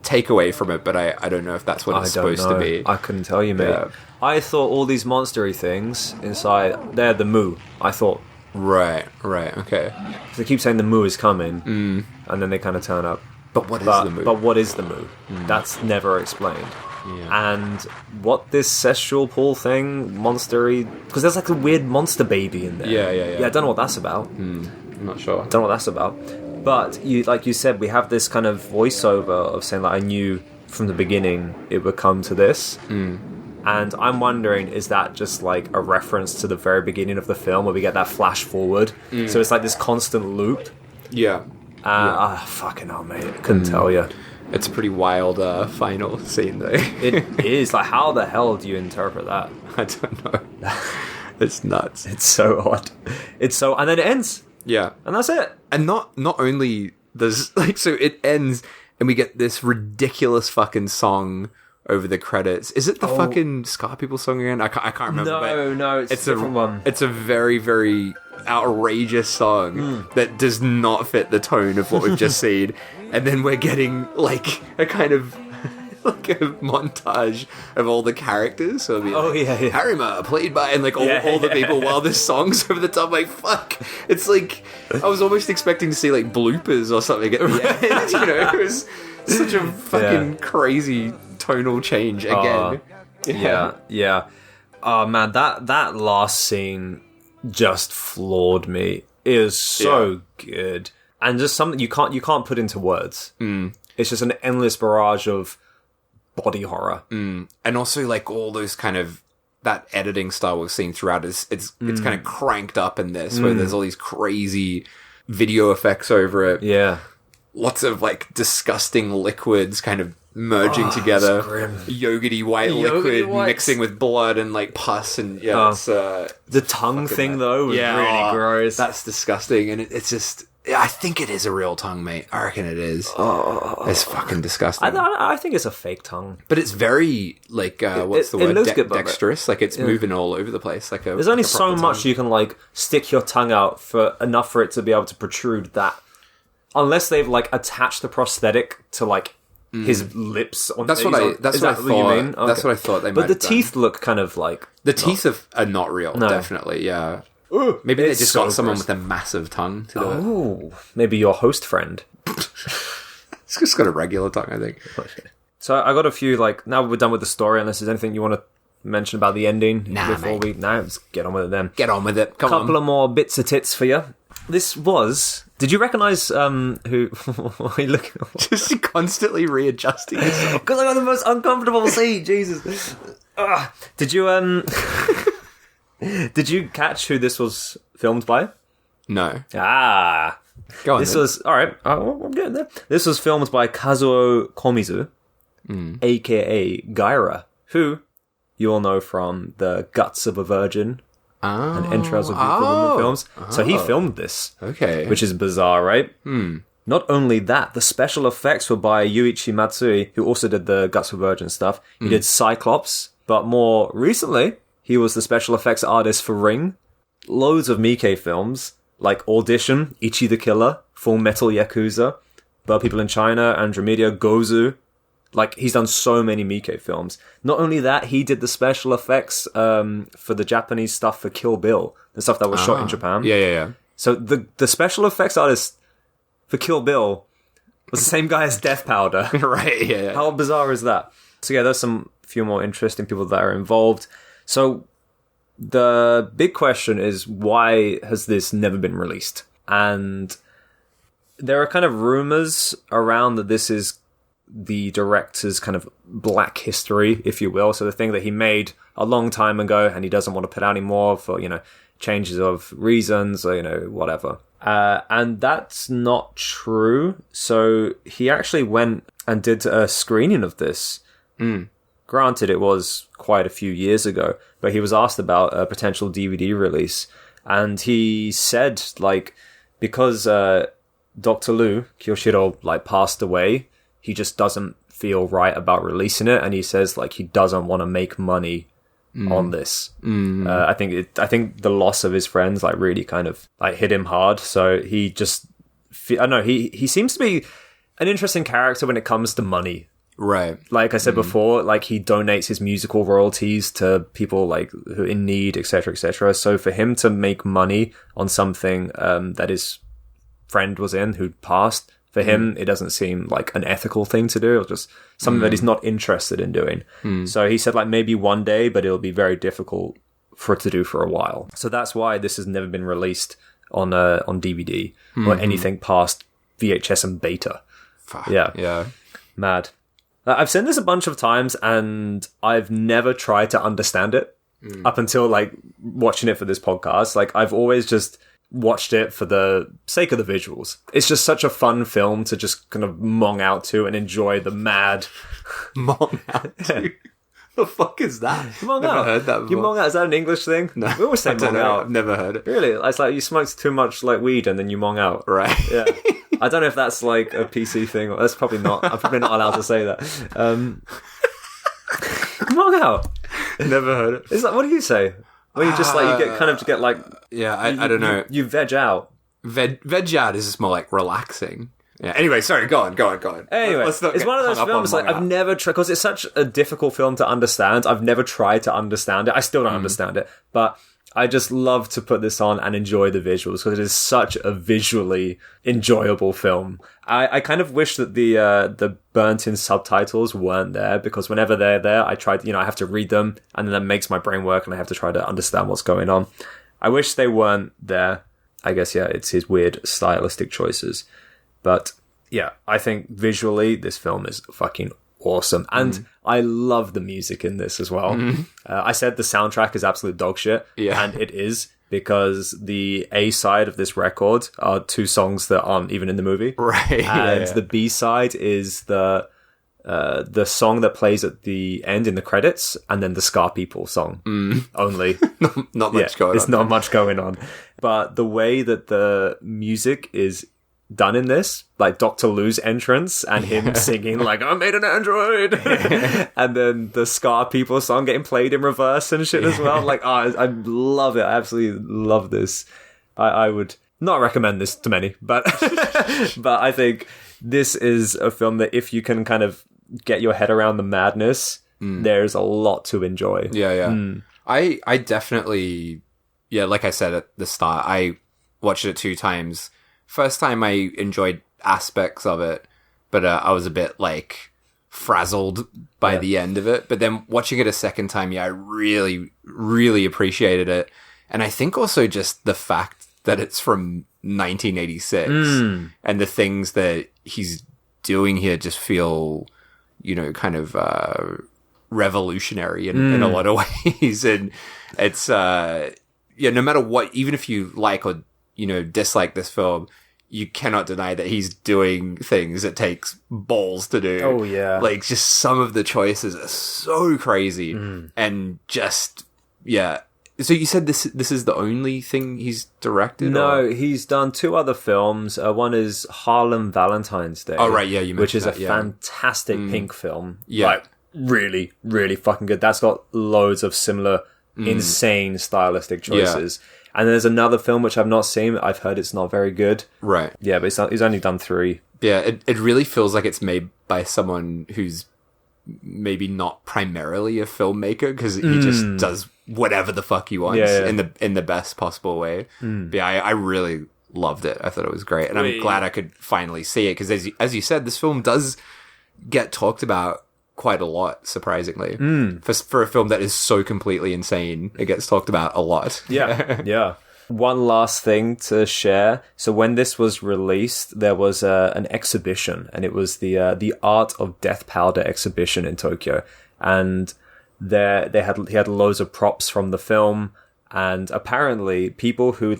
takeaway from it, but I don't know if that's what it's supposed to be. I couldn't tell you, mate. Yeah. I thought all these monstery things inside, they're the Moo. I thought. Right, okay. They keep saying the Moo is coming, and then they kind of turn up. But what is the Moo? But what is the Moo? That's never explained. Yeah. And what this sexual pool thing, monstery... Because there's like a weird monster baby in there. Yeah. Yeah, I don't know what that's about. I'm not sure. Don't know what that's about. But, like you said, we have this kind of voiceover of saying, like, I knew from the beginning it would come to this. And I'm wondering, is that just like a reference to the very beginning of the film where we get that flash forward? So it's like this constant loop. Yeah. Fucking hell, mate. I couldn't tell you. It's a pretty wild final scene, though. It is. Like, how the hell do you interpret that? I don't know. It's nuts. It's so odd. And then it ends. Yeah. And that's it. And not only does, like, so it ends and we get this ridiculous fucking song over the credits. Is it the fucking Scar People song again? I can't remember. No, it's a different one. It's a very, very outrageous song that does not fit the tone of what we've just seen. And then we're getting like a kind of like a montage of all the characters. So it'll be Harima played by, and like all the people while this song's over the top. Like, fuck. It's like I was almost expecting to see like bloopers or something at the end. You know, it was such a fucking crazy tonal change again. Yeah. Oh man, that last scene just floored me. It was so good, and just something you can't put into words. It's just an endless barrage of body horror, and also like all those kind of that editing style we've seen throughout it's kind of cranked up in this, where there's all these crazy video effects over it. Yeah, lots of like disgusting liquids kind of merging together, yogurty white liquid mixing with blood and like pus, and it's the tongue thing though was really gross. That's disgusting, and it's just I think it is a real tongue, mate. I reckon it is. It's fucking disgusting. I think it's a fake tongue, but it's very like what's the word? Dexterous. Like it's moving all over the place. Like there's only so much you can like stick your tongue out for enough for it to be able to protrude that, unless they've like attached the prosthetic to like his lips. That's what I thought. You mean? Okay. That's what I thought they might. But the teeth look kind of like the teeth are not real. No. Definitely, yeah. Ooh, maybe they just got someone with a massive tongue to do it. Oh, maybe your host friend. It's just got a regular tongue, I think. So I got a few, like, now we're done with the story, unless there's anything you want to mention about the ending before let's get on with it then. Get on with it. Come on. Couple of more bits of tits for you. This was... Did you recognise who... What are you looking at? Just constantly readjusting yourself. Because I got the most uncomfortable seat, Jesus. Did you... Did you catch who this was filmed by? No. Go on. This was all right. I'm getting there. This was filmed by Kazuo Komizu, aka Gaira, who you all know from the Guts of a Virgin and Entrails of Beautiful Woman films. So he filmed this. Okay. Which is bizarre, right? Not only that, the special effects were by Yuichi Matsui, who also did the Guts of a Virgin stuff. He did Cyclops, but more recently, he was the special effects artist for Ring. Loads of Miike films, like Audition, Ichi the Killer, Full Metal Yakuza, Bird People in China, Andromeda, Gozu. Like, he's done so many Miike films. Not only that, he did the special effects for the Japanese stuff for Kill Bill, the stuff that was shot in Japan. Yeah. So the special effects artist for Kill Bill was the same guy as Death Powder. Right, yeah. How bizarre is that? So yeah, there's some few more interesting people that are involved. So the big question is, why has this never been released? And there are kind of rumors around that this is the director's kind of black history, if you will. So the thing that he made a long time ago and he doesn't want to put out anymore for, changes of reasons or, whatever. And that's not true. So he actually went and did a screening of this. Granted, it was quite a few years ago, but he was asked about a potential DVD release. And he said, because Dr. Lu, Kyoshiro, passed away, he just doesn't feel right about releasing it. And he says, he doesn't want to make money on this. I think the loss of his friends, really kind of, hit him hard. So he just, I don't know, he seems to be an interesting character when it comes to money. Right. Like I said before, he donates his musical royalties to people who are in need, etc., etc. So for him to make money on something that his friend was in who passed, for him it doesn't seem like an ethical thing to do, or just something that he's not interested in doing. So he said maybe one day, but it'll be very difficult for it to do for a while. So that's why this has never been released on DVD or anything past VHS and beta. Fuck. Yeah. Mad. I've seen this a bunch of times and I've never tried to understand it up until watching it for this podcast. I've always just watched it for the sake of the visuals. It's just such a fun film to just kind of mong out to and enjoy the mad Mong out to. The fuck is that? Mong Never out. heard that before. You mong out, is that an English thing? No. We always say I don't mong know. out. I've never heard it. Really? It's you smoked too much weed and then you mong out. Right. Yeah. I don't know if that's a PC thing. That's probably not. I'm probably not allowed to say that. Mong out. Never heard it. Is that, what do you say? Where you just you get kind of Yeah, I don't know. You veg out. Veg out is just more relaxing. Yeah. Anyway, sorry. Go on. Anyway, Let's not it's get one of those hung up films on I've never tried, because it's such a difficult film to understand. I've never tried to understand it. I still don't understand it, but I just love to put this on and enjoy the visuals because it is such a visually enjoyable film. I kind of wish that the burnt-in subtitles weren't there, because whenever they're there, I have to read them, and then that makes my brain work, and I have to try to understand what's going on. I wish they weren't there. I guess, yeah, it's his weird stylistic choices. But, yeah, I think visually this film is fucking awesome. And I love the music in this as well. I said the soundtrack is absolute dog shit. Yeah. And it is, because the A side of this record are two songs that aren't even in the movie. Right. And the B side is the song that plays at the end in the credits, and then the Scar People song only. not much going on. It's not much going on. But the way that the music is done in this, Dr. Lu's entrance and him singing I made an android, and then the Scar People song getting played in reverse and shit as well. I love it. I absolutely love this. I would not recommend this to many, but but I think this is a film that if you can kind of get your head around the madness, there's a lot to enjoy. Yeah. I definitely, like I said at the start, I watched it 2 times. First time I enjoyed aspects of it, but I was a bit frazzled by the end of it. But then watching it a second time, I really, really appreciated it. And I think also just the fact that it's from 1986 and the things that he's doing here just feel, kind of revolutionary in a lot of ways. And it's, no matter what, even if you like or dislike this film, you cannot deny that he's doing things it takes balls to do. Oh, yeah. Like, just some of the choices are so crazy. And just, yeah. So you said this is the only thing he's directed? No, or? he's done 2 other films. One is Harlem Valentine's Day. Oh, right, yeah, you mentioned which is that, a fantastic pink film. Yeah. Like, really, really fucking good. That's got loads of similar insane stylistic choices. And there's another film which I've not seen. I've heard it's not very good. Right. Yeah, but he's only done 3. Yeah, it really feels like it's made by someone who's maybe not primarily a filmmaker, because he just does whatever the fuck he wants in the best possible way. But yeah, I really loved it. I thought it was great, and I'm glad I could finally see it, because as you said, this film does get talked about quite a lot, surprisingly. For a film that is so completely insane, it gets talked about a lot. Yeah. One last thing to share. So when this was released, there was an exhibition, and it was the Art of Death Powder exhibition in Tokyo, and he had loads of props from the film. And apparently people who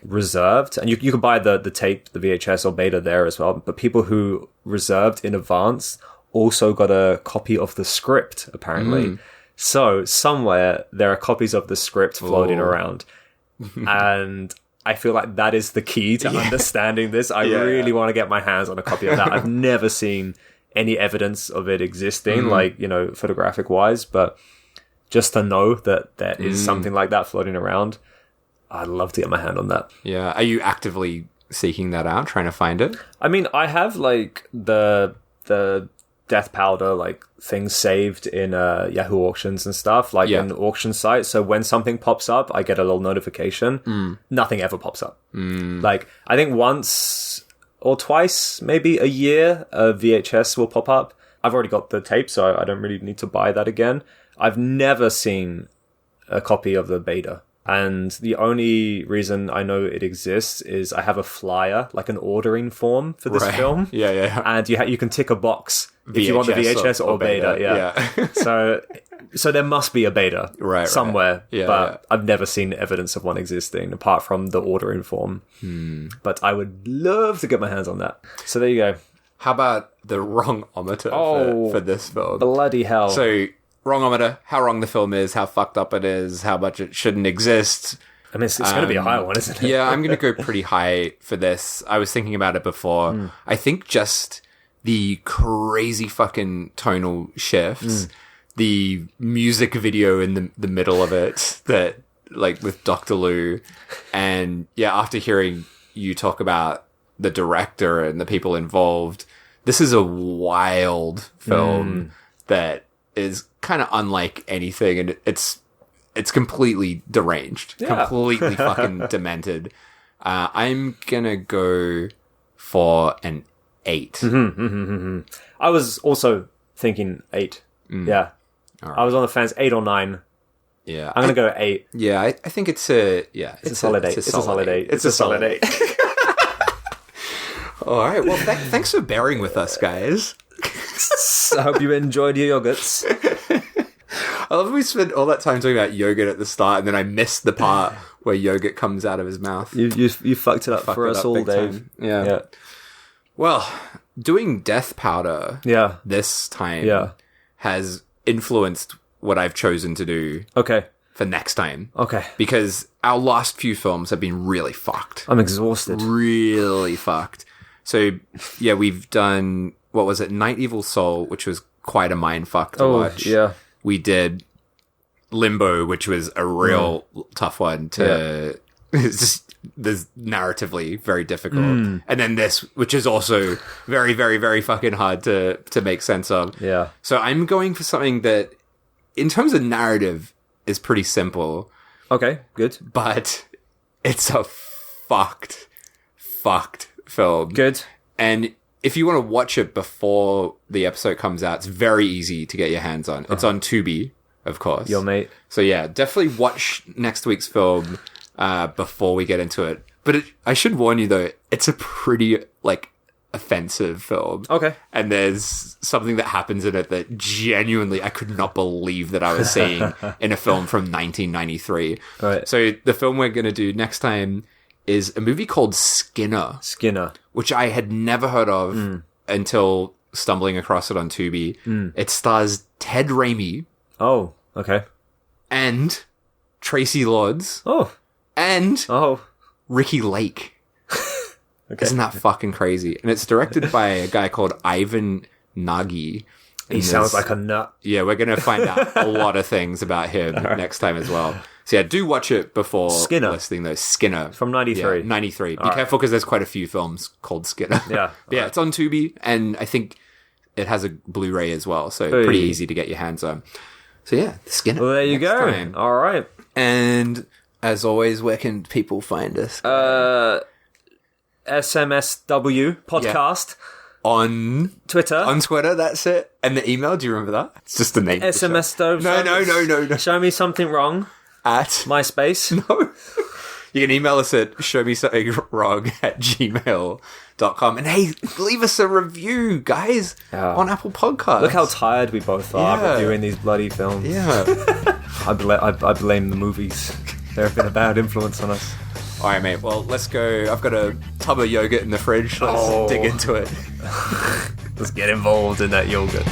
reserved, and you could buy the tape, the VHS or beta there as well, but people who reserved in advance also got a copy of the script, apparently. So somewhere there are copies of the script floating around. And I feel like that is the key to understanding this. I really want to get my hands on a copy of that. I've never seen any evidence of it existing, photographic wise, but just to know that there is something like that floating around, I'd love to get my hand on that. Yeah. Are you actively seeking that out, trying to find it? I mean, I have the Death Powder things saved in Yahoo auctions and stuff, in auction sites. So when something pops up, I get a little notification. Nothing ever pops up. I think once or twice, maybe a year, a VHS will pop up. I've already got the tape, so I don't really need to buy that again. I've never seen a copy of the beta. And the only reason I know it exists is I have a flyer, an ordering form for this film. Yeah. And you can tick a box if you want the VHS or beta. Yeah. So there must be a beta somewhere. Yeah, but I've never seen evidence of one existing apart from the ordering form. But I would love to get my hands on that. So there you go. How about the wrong-ometer for this film? Bloody hell. So, wrong-ometer, how wrong the film is, how fucked up it is, how much it shouldn't exist. I mean, it's going to be a high one, isn't it? Yeah, I'm going to go pretty high for this. I was thinking about it before. I think just the crazy fucking tonal shifts, the music video in the middle of it, that with Dr. Liu, and after hearing you talk about the director and the people involved, this is a wild film that is kind of unlike anything, and it's completely deranged, completely fucking demented. I'm gonna go for an 8. I was also thinking 8. Yeah. Right. I was on the fence, 8 or 9. Yeah. I'm gonna go 8. Yeah, I think it's a solid 8. It's a solid 8. It's a solid 8. All right. Well, thanks for bearing with us, guys. I hope you enjoyed your yogurts. I love that we spent all that time talking about yogurt at the start, and then I missed the part where yogurt comes out of his mouth. You fucked it up for us all, Dave. Yeah. Well, doing Death Powder this time has influenced what I've chosen to do for next time. Okay. Because our last few films have been really fucked. I'm exhausted. Really fucked. So, yeah, we've done, what was it, Night Evil Soul, which was quite a mindfuck to watch. Yeah. We did Limbo, which was a real tough one to... It's just, there's narratively very difficult. And then this, which is also very, very, very fucking hard to make sense of. Yeah. So I'm going for something that, in terms of narrative, is pretty simple. Okay, good. But it's a fucked film. Good. And if you want to watch it before the episode comes out, it's very easy to get your hands on. It's on Tubi, of course. Yo, mate. So yeah, definitely watch next week's film before we get into it. But I should warn you, though, it's a pretty, offensive film. Okay. And there's something that happens in it that genuinely I could not believe that I was seeing in a film from 1993. Right. So the film we're going to do next time is a movie called Skinner, which I had never heard of until stumbling across it on Tubi. It stars Ted Raimi. Oh, okay. And Tracy Lords. Oh. And Ricky Lake. Okay. Isn't that fucking crazy? And it's directed by a guy called Ivan Nagy. He sounds like a nut. Yeah, we're going to find out a lot of things about him next time as well. So yeah, do watch it before listening though. Skinner. From 93. Yeah, 93. Be careful because there's quite a few films called Skinner. Yeah. Yeah, it's on Tubi, and I think it has a Blu-ray as well, so pretty easy to get your hands on. So yeah, Skinner. Well, there you go. Time. All right. And as always, where can people find us? SMSW podcast. On Twitter. On Twitter, that's it. And the email, do you remember that? It's just the name. SMSW. No. Show me something wrong. At MySpace. No. You can email us at showmesomethingwrong@gmail.com. And hey, leave us a review, guys, on Apple Podcasts. Look how tired we both are reviewing these bloody films. Yeah. I blame the movies. They've been a bad influence on us. All right, mate. Well, let's go. I've got a tub of yogurt in the fridge. Let's dig into it. Let's get involved in that yogurt.